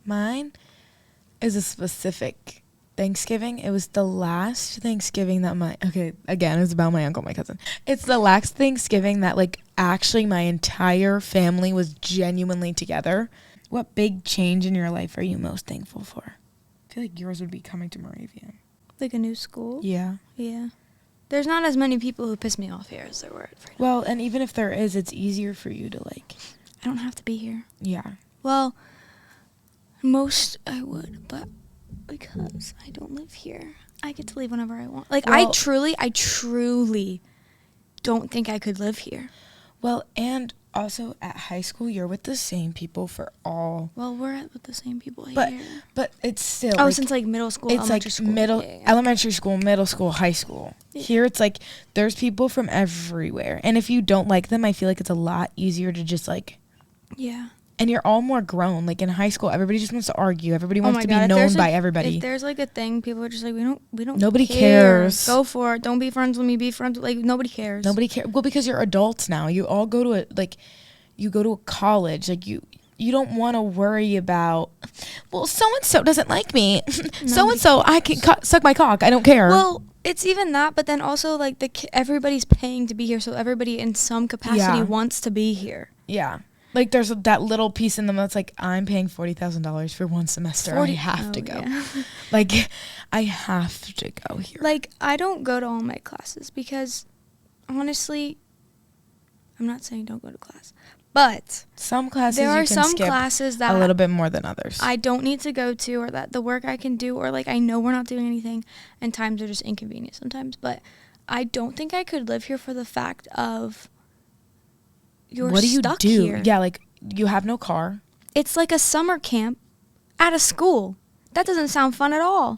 Mine is a specific Thanksgiving. It was the last Thanksgiving that again, it's about my uncle, my cousin. It's the last Thanksgiving that, like, actually my entire family was genuinely together. What big change in your life are you most thankful for? I feel like yours would be coming to Moravian. Like a new school? Yeah. Yeah. There's not as many people who piss me off here as there were at Freedom. Well, and even if there is, it's easier for you to, like... I don't have to be here. Yeah. Well, most I would, but because I don't live here, I get to leave whenever I want. Like, well, I truly don't think I could live here. Well, and also at high school, you're with the same people for all... Well, we're with the same people but, here. But it's still... Oh, like, since, like, middle school, it's elementary like school. Elementary school, middle school, high school. Yeah. Here, it's like, there's people from everywhere. And if you don't like them, I feel like it's a lot easier to just, like... Yeah. And you're all more grown. Like, in high school, everybody just wants to argue. Everybody wants to be known by everybody. If there's, like, a thing, people are just like, we don't Nobody care. cares. Go for it. Don't be friends with me. Be friends with, like, nobody cares. Nobody cares. Well, because you're adults now. You all go to you go to a college. Like, you don't want to worry about, well, so-and-so doesn't like me. So-and-so, I can suck my cock. I don't care. Well, it's even that, but then also, like, everybody's paying to be here, so everybody in some capacity wants to be here. Yeah. Like, there's that little piece in them that's like, I'm paying $40,000 for one semester. I have to go. Yeah. Like, I have to go here. Like, I don't go to all my classes because, honestly, I'm not saying don't go to class, but some classes there are you can some skip classes that a little bit more than others. I don't need to go to, or that the work I can do, or, like, I know we're not doing anything, and times are just inconvenient sometimes. But I don't think I could live here for the fact of what do you stuck do? Here. Yeah, like, you have no car. It's like a summer camp at a school. That doesn't sound fun at all.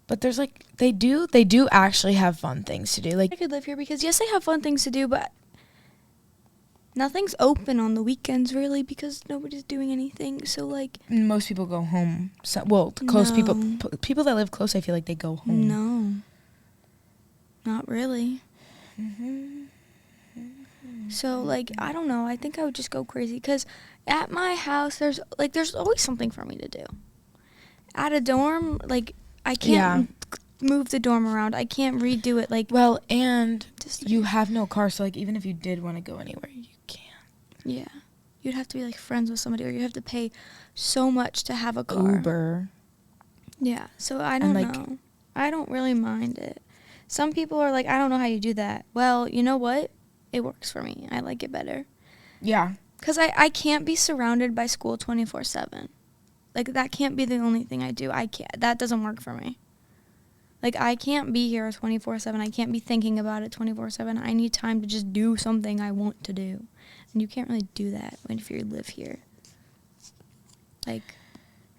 But there's, like, they do actually have fun things to do. Like, I could live here because, yes, they have fun things to do, but nothing's open on the weekends, really, because nobody's doing anything. So, like, most people go home. So, well, close people that live close, I feel like they go home. No. Not really. So, like, I don't know. I think I would just go crazy because at my house, there's always something for me to do. At a dorm, like, I can't move the dorm around. I can't redo it. Like, well, and you have no car, so, like, even if you did want to go anywhere, you can't. Yeah. You'd have to be, like, friends with somebody, or you have to pay so much to have a car. Uber. Yeah. So, I don't know. I don't really mind it. Some people are like, I don't know how you do that. Well, you know what? It works for me. I like it better. Yeah. Because I can't be surrounded by school 24/7. Like, that can't be the only thing I do. That doesn't work for me. Like, I can't be here 24/7. I can't be thinking about it 24/7. I need time to just do something I want to do. And you can't really do that if you live here. Like,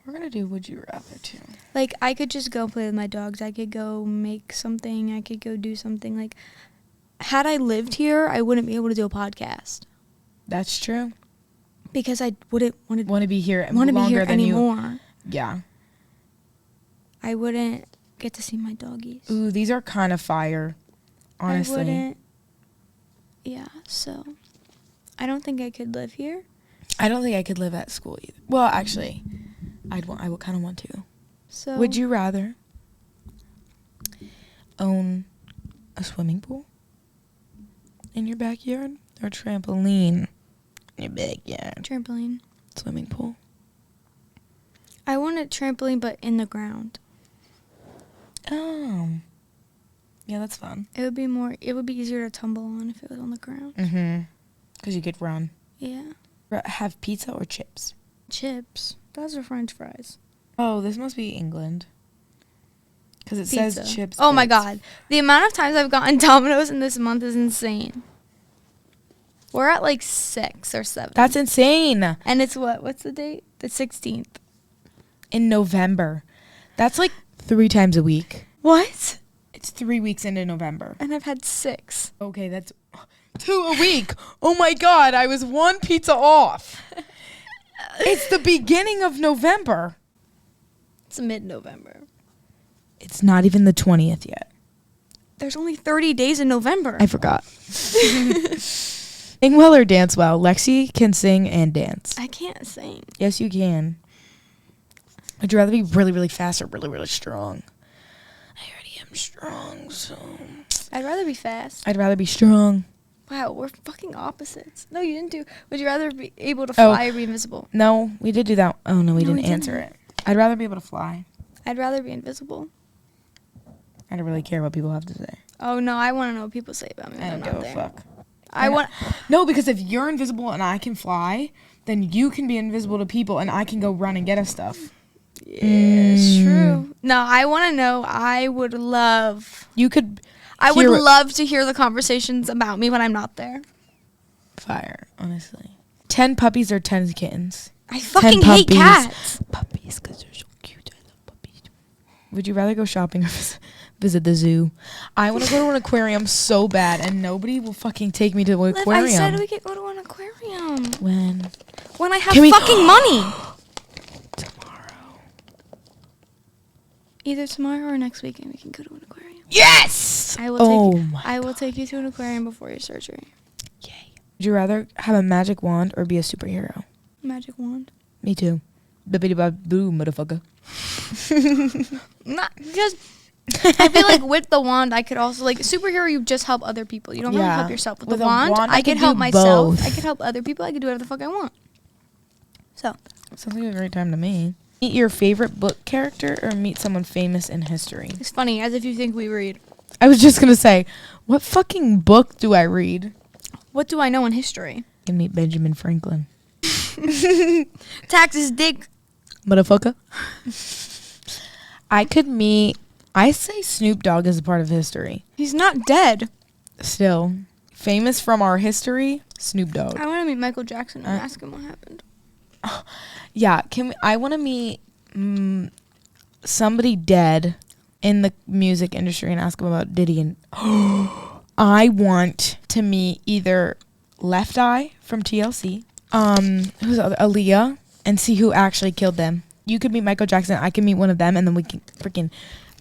we're going to do Would You Rather, too. Like, I could just go play with my dogs. I could go make something. I could go do something. Like, had I lived here, I wouldn't be able to do a podcast. That's true. Because I wouldn't want Want to be here to be longer here than you. anymore. Yeah. I wouldn't get to see my doggies. Ooh, these are kind of fire. Honestly. I wouldn't. Yeah, so I don't think I could live here. I don't think I could live at school either. Well, actually, I would kind of want to. So Would you rather own a swimming pool in your backyard or a trampoline in your backyard? trampoline? Swimming pool. I want a trampoline, but in the ground. Oh. Yeah, that's fun. It would be easier to tumble on if it was on the ground. Mm-hmm. Because you could run. Yeah. Have pizza or chips? Chips. Those are French fries. Oh, this must be England. Because it Pizza. says chips. Oh but my it's- God. The amount of times I've gotten Domino's in this month is insane. We're at like 6 or 7. That's insane. And it's what's the date? The 16th. In November. That's like 3 times a week. What? It's 3 weeks into November. And I've had 6. Okay, that's 2 a week. Oh my God, I was 1 pizza off. It's the beginning of November. It's mid-November. It's not even the 20th yet. There's only 30 days in November. I forgot. Sing well or dance well. Lexi can sing and dance. I can't sing. Yes, you can. Would you rather be really, really fast or really, really strong? I already am strong, so... I'd rather be fast. I'd rather be strong. Wow, we're fucking opposites. No, you didn't do. Would you rather be able to Oh. fly or be invisible? No, we did do that. Oh, no, we No, we didn't answer didn't. it. I'd rather be able to fly. I'd rather be invisible. I don't really care what people have to say. Oh no, I want to know what people say about me when I I'm don't not give a there. fuck. I want. No, because if you're invisible and I can fly, then you can be invisible to people and I can go run and get us stuff. Yeah, it's true. No, I want to know. I would love. You could I would hear it- love to hear the conversations about me when I'm not there. fire, honestly. 10 puppies or 10 kittens? I fucking hate puppies. cats. Puppies, because they're so cute. I love puppies. Would you rather go shopping or visit the zoo? I want to go to an aquarium so bad, and nobody will fucking take me to the Liv, aquarium. I said we could go to an aquarium When when I have Can we- fucking money. tomorrow. Either tomorrow or next weekend, we can go to an aquarium. Yes. I will Oh take. my I will take you to an aquarium before your surgery. Yay. Would you rather have a magic wand or be a superhero? Magic wand. Me too. Bibbidi bob boo, motherfucker. Not because I feel like with the wand, I could also like superhero. You just help other people. You don't really Yeah. help yourself. With With the a wand, wand, I I could could help do myself. both. I could help other people. I could do whatever the fuck I want. So Sounds like a great time to me. Meet your favorite book character or meet someone famous in history? it's funny, as if you think we read. I was just gonna say, what fucking book do I read? What do I know in history? I can meet Benjamin Franklin. Taxes, dick. Motherfucker. I say Snoop Dogg is a part of history. He's not dead. Still. Famous from our history, Snoop Dogg. I want to meet Michael Jackson and ask him what happened. Yeah, I want to meet somebody dead in the music industry and ask him about Diddy. And I want to meet either Left Eye from TLC, who's the other, Aaliyah, and see who actually killed them. You could meet Michael Jackson, I can meet one of them, and then we can freaking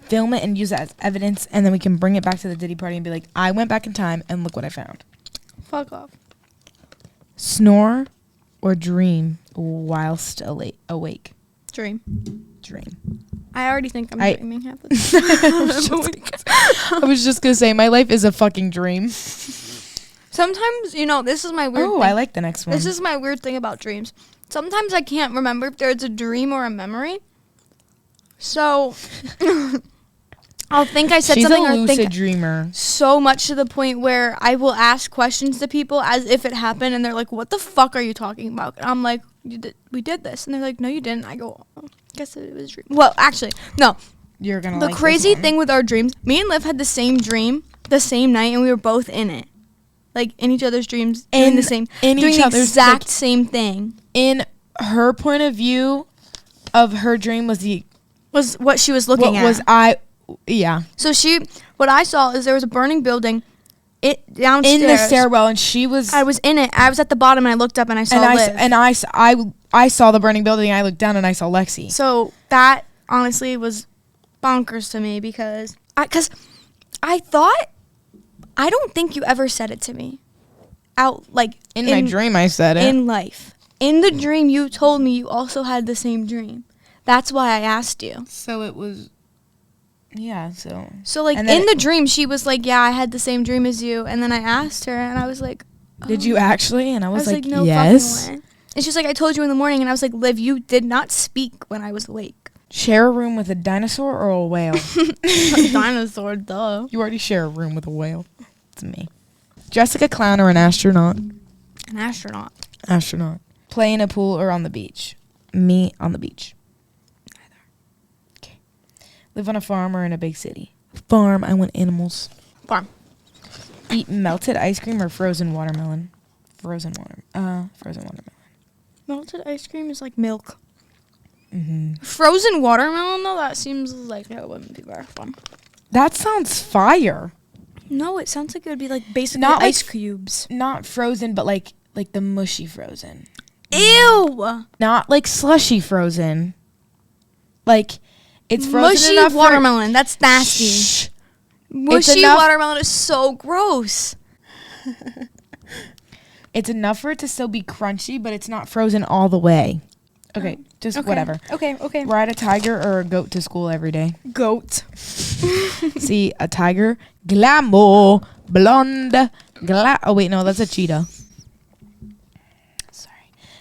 film it and use it as evidence, and then we can bring it back to the Diddy party and be like, I went back in time and look what I found. Fuck off. Snore or dream whilst awake? Dream. Dream. I already think I'm I- dreaming half the time. I was just gonna say, my life is a fucking dream. Sometimes, this is my weird Oh, thing. I like the next one. This is my weird thing about dreams. Sometimes I can't remember if there's a dream or a memory. So I'll think I said She's something a or lucid think dreamer. so much to the point where I will ask questions to people as if it happened, and they're like, "What the fuck are you talking about?" And I'm like, "We did this," and they're like, "No, you didn't." I go, oh, "Guess it was a dream." Well, actually, no. You're gonna The like crazy this one. thing with our dreams, me and Liv had the same dream the same night, and we were both in it, like in each other's dreams, doing the same, in doing each the other's, exact like- same thing. In her point of view of her dream was Was what she was looking what at. was I? Yeah. So what I saw is there was a burning building, it downstairs. In the stairwell, and she was. I was in it. I was at the bottom, and I looked up, and I saw Liv. I saw the burning building. I looked down, and I saw Lexi. So that honestly was bonkers to me because I thought, I don't think you ever said it to me out, like In my dream, I said it. in life. In the dream, you told me you also had the same dream. That's why I asked you. So it was. Yeah. So like in the dream, she was like, "Yeah, I had the same dream as you." And then I asked her, and I was like, Did you actually? And I was like, no yes. fucking way. And she's like, "I told you in the morning," and I was like, "Liv, you did not speak when I was awake." Share a room with a dinosaur or a whale? A dinosaur, duh. You already share a room with a whale. It's me. Dress like a clown or an astronaut? An astronaut. Astronaut. Play in a pool or on the beach? Me on the beach. Neither. Okay. Live on a farm or in a big city? Farm. I want animals. Farm. Eat melted ice cream or frozen watermelon? Frozen watermelon. Melted ice cream is like milk. Mm-hmm. Frozen watermelon, though, that seems like it wouldn't be very fun. That sounds fire. No, it sounds like it would be like basically Not ice like cubes. Not frozen, but like the mushy frozen. Ew! Not like slushy frozen. Like it's frozen Mushy enough watermelon, that's nasty. Shh. Mushy enough- watermelon is so gross. It's enough for it to still be crunchy, but it's not frozen all the way. Okay, just whatever. Okay. Ride a tiger or a goat to school every day? Goat. See, a tiger, glamour, blonde, oh wait, no, that's a cheetah. Sorry.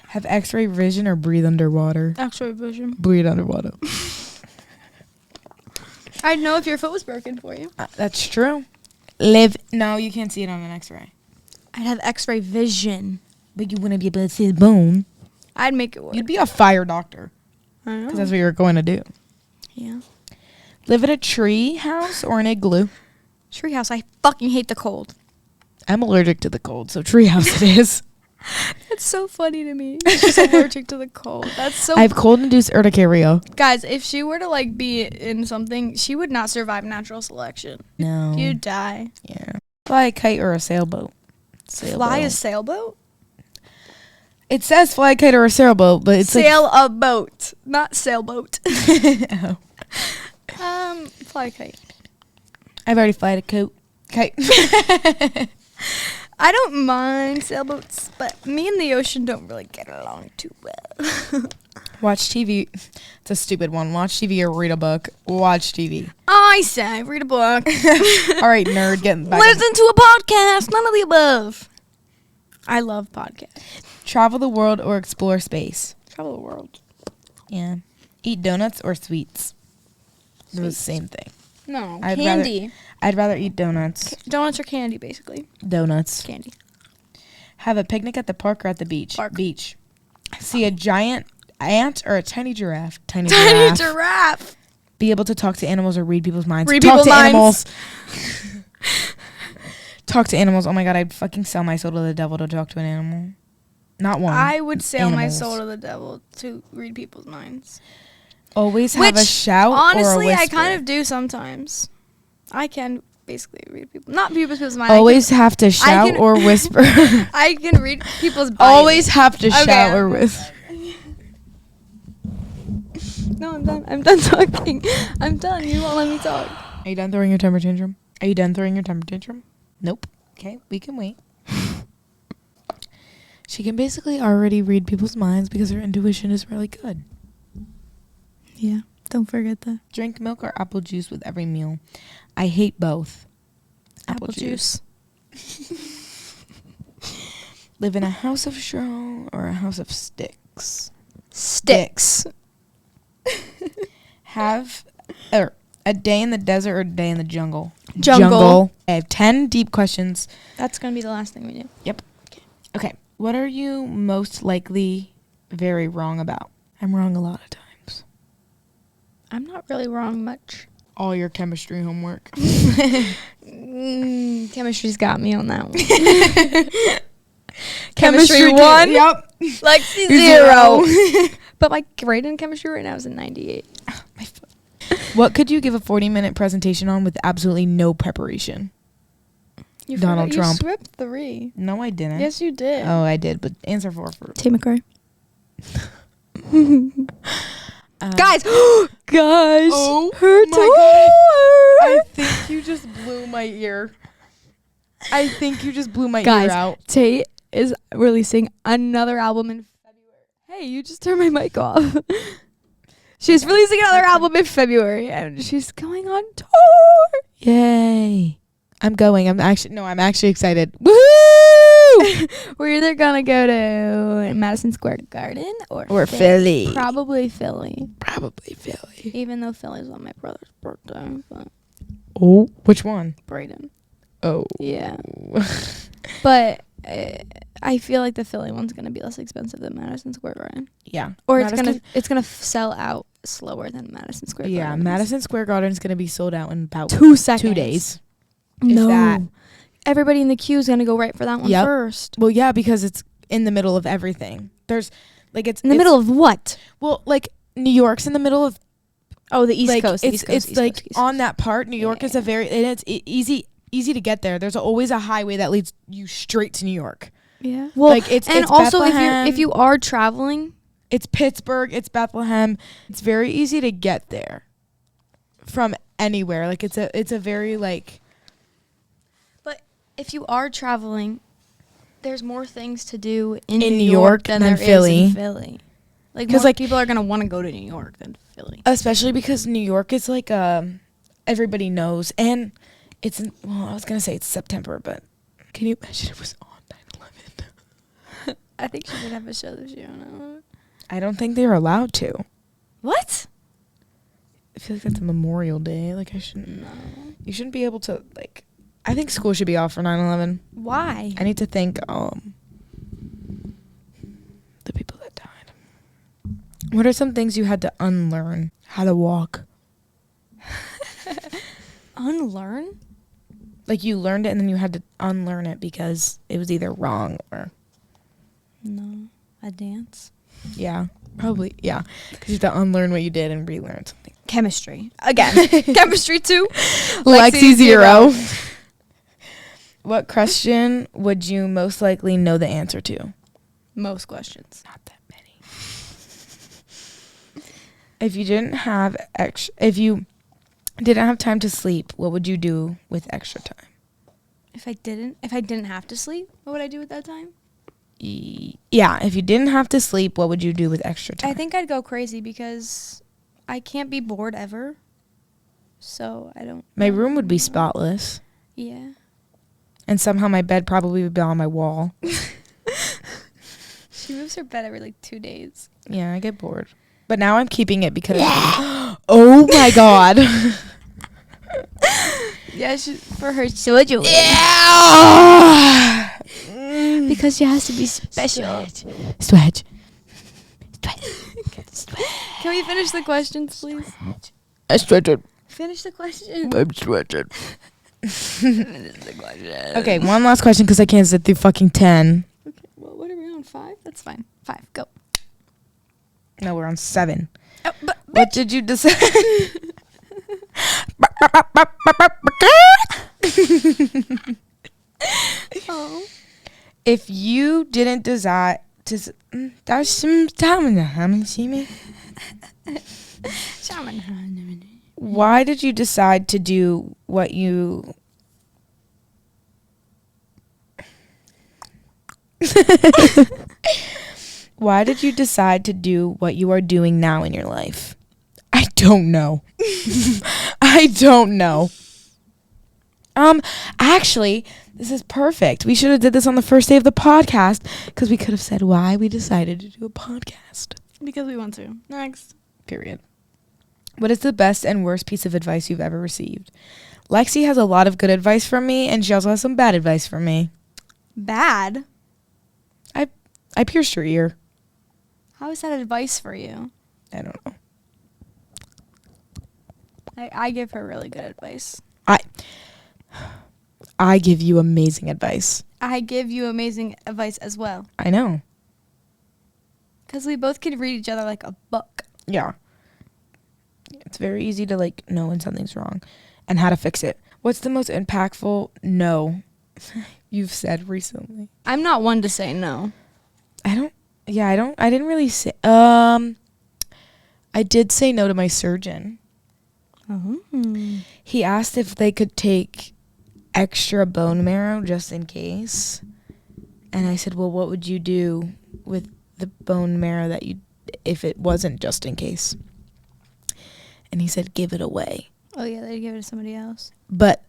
Have x-ray vision or breathe underwater? X-ray vision. Breathe underwater. I'd know if your foot was broken for you. That's true. No, you can't see it on an x-ray. I'd have X-ray vision. But you wouldn't be able to see his bone. I'd make it work. You'd be a fire doctor. I know. Because that's what you're going to do. Yeah. Live in a tree house or an igloo? Treehouse. I fucking hate the cold. I'm allergic to the cold, so tree house it is. That's so funny to me. She's allergic to the cold. That's so. I have cold-induced urticaria. Guys, if she were to like be in something, she would not survive natural selection. No. You'd die. Yeah. Fly a kite or a sailboat? Fly a sailboat? It says fly a kite or a sailboat, but it's Sail a boat, not sailboat. Oh. Fly a kite. I've already flied a kite. I don't mind sailboats, but me and the ocean don't really get along too well. Watch TV. It's a stupid one. Watch TV or read a book. Watch TV. I say read a book. All right, nerd, get back. Listen to a podcast. None of the above. I love podcasts. Travel the world or explore space? Travel the world. Yeah. Eat donuts or sweets? It was the same thing. No, candy. I'd rather eat donuts. Donuts or candy, basically. Donuts. Candy. Have a picnic at the park or at the beach? Park. Beach. See a giant ant or a tiny giraffe? Tiny Giraffe. Be able to talk to animals or read people's minds? Read talk people's to minds. animals. Talk to animals. Oh my god, I'd fucking sell my soul to the devil to talk to an animal. Not one. I would sell my Animals. soul to the devil to read people's minds. Always have a shout honestly, or a I whisper. kind of do sometimes. I can basically read people's minds. Always have to shout can- or whisper. I can read people's minds. Always have to Okay, shout or I'm- whisper. No, I'm done. I'm done talking. I'm done. You won't let me talk. Are you done throwing your temper tantrum? Are you done throwing your temper tantrum? Nope. Okay, we can wait. She can basically already read people's minds because her intuition is really good. Yeah, don't forget that. Drink milk or apple juice with every meal? I hate both. Apple juice. Live in a house of straw or a house of sticks? Sticks. Have a day in the desert or a day in the jungle? Jungle. I have 10 deep questions. That's going to be the last thing we do. Yep. Okay. What are you most likely very wrong about? I'm wrong a lot of times. I'm not really wrong much. All your chemistry homework. Chemistry's got me on that one. Chemistry 1? Yep. Like 0. But my grade in chemistry right now is a 98. What could you give a 40-minute presentation on with absolutely no preparation? Donald Trump. You swept 3. No, I didn't. Yes, you did. Oh, I did, but answer 4 first. Tay McCray. Guys, guys, her my I think you just blew my ear. I think you just blew my Guys, ear out. Tate is releasing another album in February. Hey, you just turned my mic off. She's releasing another album in February, and she's going on tour. Yay. I'm going. I'm actually excited. Woohoo! We're either gonna go to Madison Square Garden or Philly. Probably Philly. Probably Philly. Even though Philly's on my brother's birthday, but Oh, which one? Braden. Oh. Yeah. But I feel like the Philly one's gonna be less expensive than Madison Square Garden. Yeah. Or it's gonna sell out slower than Madison Square Garden. Yeah, Madison Square Garden is gonna be sold out in about 2 seconds. 2 days. No. that. Everybody in the queue is gonna go right for that one Yep. first. Well, yeah, because it's in the middle of everything. There's like it's In the middle of what? Well, like New York's in the middle of Oh, the East Coast. It's like on that part. New York is a very and it's easy to get there. There's always a highway that leads you straight to New York. Yeah. Well, like it's also Bethlehem, if you are traveling, it's Pittsburgh, it's Bethlehem. It's very easy to get there from anywhere. Like it's a very like. But if you are traveling, there's more things to do in New New York than than there Philly. is in Philly. Like, 'Cause, more like, people are gonna want to go to New York than Philly. Especially because New York is like everybody knows, and it's I was gonna say it's September, but can you imagine it was on 9/11? I think she did have a show this year. No. I don't think they were allowed to. What? I feel like that's a Memorial Day. Like I shouldn't. No. You shouldn't be able to like. I think school should be off for 9/11. Why? I need to thank the people that died. What are some things you had to unlearn? How to walk? Unlearn? Like you learned it and then you had to unlearn it because it was either wrong or. No. A dance? Yeah, probably. Yeah, because you have to unlearn what you did and relearn something. Chemistry. Again. Chemistry 2. Lexi 0. What question would you most likely know the answer to? Most questions. Not that many. If you didn't have time to sleep, what would you do with extra time? If I didn't have to sleep, what would I do at that time? Yeah, if you didn't have to sleep, what would you do with extra time? I think I'd go crazy because I can't be bored ever. So I don't. My room would be spotless. Yeah. And somehow my bed probably would be on my wall. She moves her bed every like 2 days. Yeah, I get bored. But now I'm keeping it because... Oh my God. Yeah, for her children. Yeah. Because she has to be special. Sweat. Can we finish the questions, please? I sweated. Finish the question. I'm sweating. Finish the question. Okay, one last question because I can't sit through fucking 10. Okay, well, what are we on? 5? That's fine. 5, go. No, we're on 7. Oh, but What did you decide? oh. If you didn't decide to... That's some time. See me? Why did you decide to do what you... Why did you decide to do what you are doing now in your life? I don't know. I don't know. Actually, this is perfect. We should have did this on the first day of the podcast because we could have said why we decided to do a podcast. Because we want to. Next. Period. What is the best and worst piece of advice you've ever received? Lexi has a lot of good advice from me, and she also has some bad advice from me. Bad? I pierced your ear. How is that advice for you? I don't know. I give her really good advice. I give you amazing advice. I give you amazing advice as well. I know. Because we both can read each other like a book. Yeah. It's very easy to, like, know when something's wrong and how to fix it. What's the most impactful no You've said recently. I'm not one to say no. I didn't really say, I did say no to my surgeon. Oh. He asked if they could take extra bone marrow just in case. And I said, well, what would you do with the bone marrow if it wasn't just in case? And he said, give it away. Oh, yeah, they'd give it to somebody else. But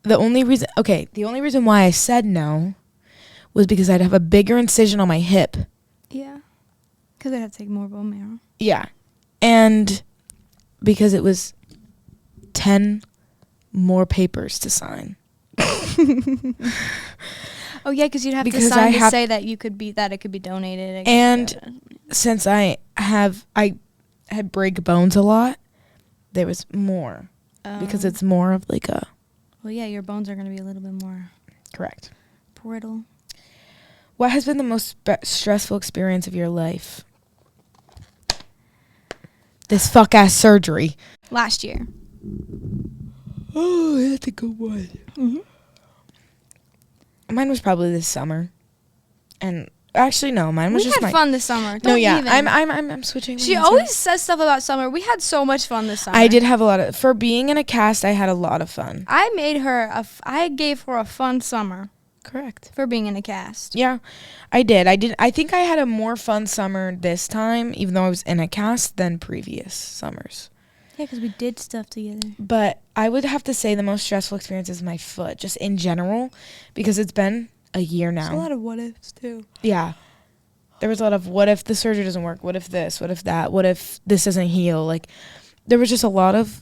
the only reason why I said no was because I'd have a bigger incision on my hip. Yeah. Because they'd have to take more bone marrow. Yeah. And because it was 10 more papers to sign. Oh, yeah, because you'd have Because to sign I to say that it could be donated. And since I had break bones a lot, there was more. Because it's more of like a... Well, yeah, your bones are going to be a little bit more... Correct. Brittle. What has been the most stressful experience of your life? This fuck-ass surgery. Last year. Oh, that's a good one. Mm-hmm. Mine was probably this summer. And actually, no, mine was We just had fun this summer. No, Don't yeah, even. I'm switching. She my answer. always says stuff about summer. We had so much fun this summer. I did have a lot of... For being in a cast, I had a lot of fun. I made her I gave her a fun summer Correct. for being in a cast. Yeah, I did. I think I had a more fun summer this time, even though I was in a cast, than previous summers. Yeah, because we did stuff together. But I would have to say the most stressful experience is my foot, just in general, because it's been a year now. There's a lot of what ifs, too. Yeah. There was a lot of what if the surgery doesn't work? What if this? What if that? What if this doesn't heal? Like, there was just a lot of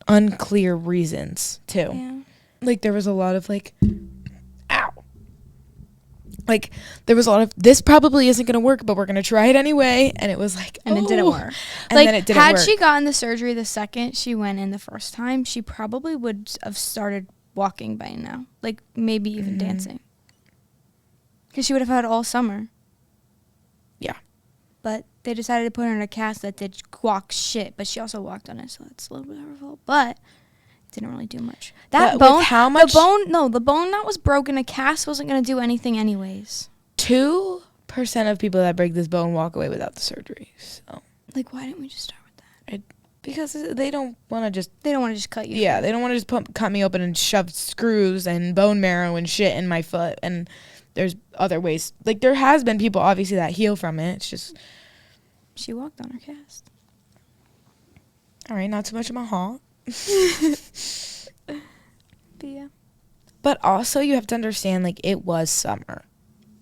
unclear reasons, too. Yeah. Like, there was a lot of, like, ow. Like, there was a lot of, this probably isn't going to work, but we're going to try it anyway. And it was like, And it didn't work. And like, then it didn't had work. she gotten the surgery the second she went in the first time, she probably would have started walking by now. Like, maybe even dancing. Because she would have had all summer. Yeah. But they decided to put her in a cast that did walk shit. But she also walked on it, so that's a little bit of her fault. But it didn't really do much. That But bone, with how much- the bone that was broken, a cast wasn't going to do anything anyways. 2% of people that break this bone walk away without the surgery. So, Like, why didn't we just start with that? because they don't want to just... They don't want to just cut you. Yeah, they don't want to just cut me open and shove screws and bone marrow and shit in my foot. And there's other ways. Like, there has been people, obviously, that heal from it. It's just... She walked on her cast. All right, not too much of my heart. But yeah. But also, you have to understand, like, it was summer.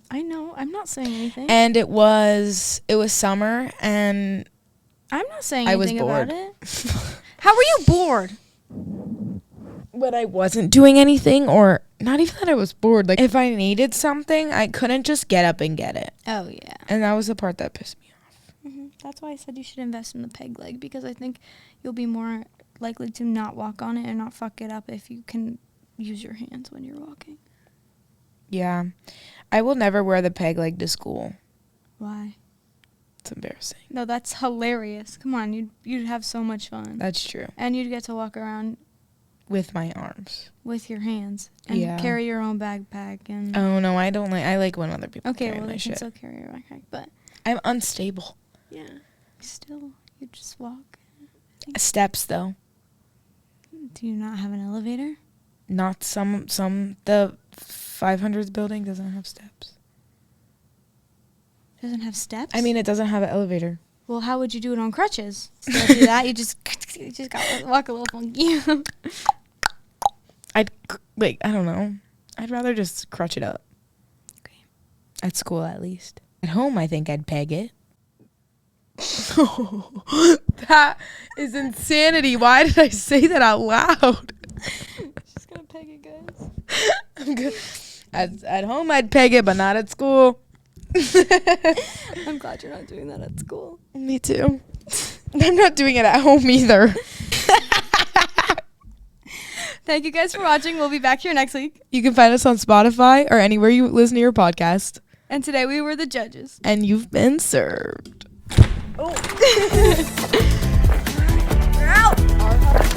I know. I'm not saying anything. And it was summer, and I'm not saying I was anything about bored. it. How were you bored? when I wasn't doing anything, or not even that I was bored, like, if I needed something, I couldn't just get up and get it. Oh, yeah. And that was the part that pissed me off. Mm-hmm. That's why I said you should invest in the peg leg, because I think you'll be more likely to not walk on it and not fuck it up if you can use your hands when you're walking. Yeah. I will never wear the peg leg to school. Why? It's embarrassing. No, that's hilarious. Come on, you'd have so much fun. That's true. And you'd get to walk around With my arms. with your hands and Yeah. carry your own backpack and. Oh, no, I don't like... I like when other people Okay, carry well, my they can shit. still carry your backpack, but I'm unstable. yeah, still, you just walk. Steps, though. Do you not have an elevator? Not the 500s building doesn't have steps. Doesn't have steps? I mean, it doesn't have an elevator. Well, how would you do it on crutches? Still do that? You just gotta walk a little funky. I don't know. I'd rather just crutch it up. Okay. At school, at least. At home, I think I'd peg it. That is insanity. Why did I say that out loud? Just gonna peg it, guys. I'm good. At home, I'd peg it, but not at school. I'm glad you're not doing that at school. Me too. I'm not doing it at home either. Thank you guys for watching. We'll be back here next week. You can find us on Spotify or anywhere you listen to your podcast. And today we were the judges. And you've been served. Oh. We're out.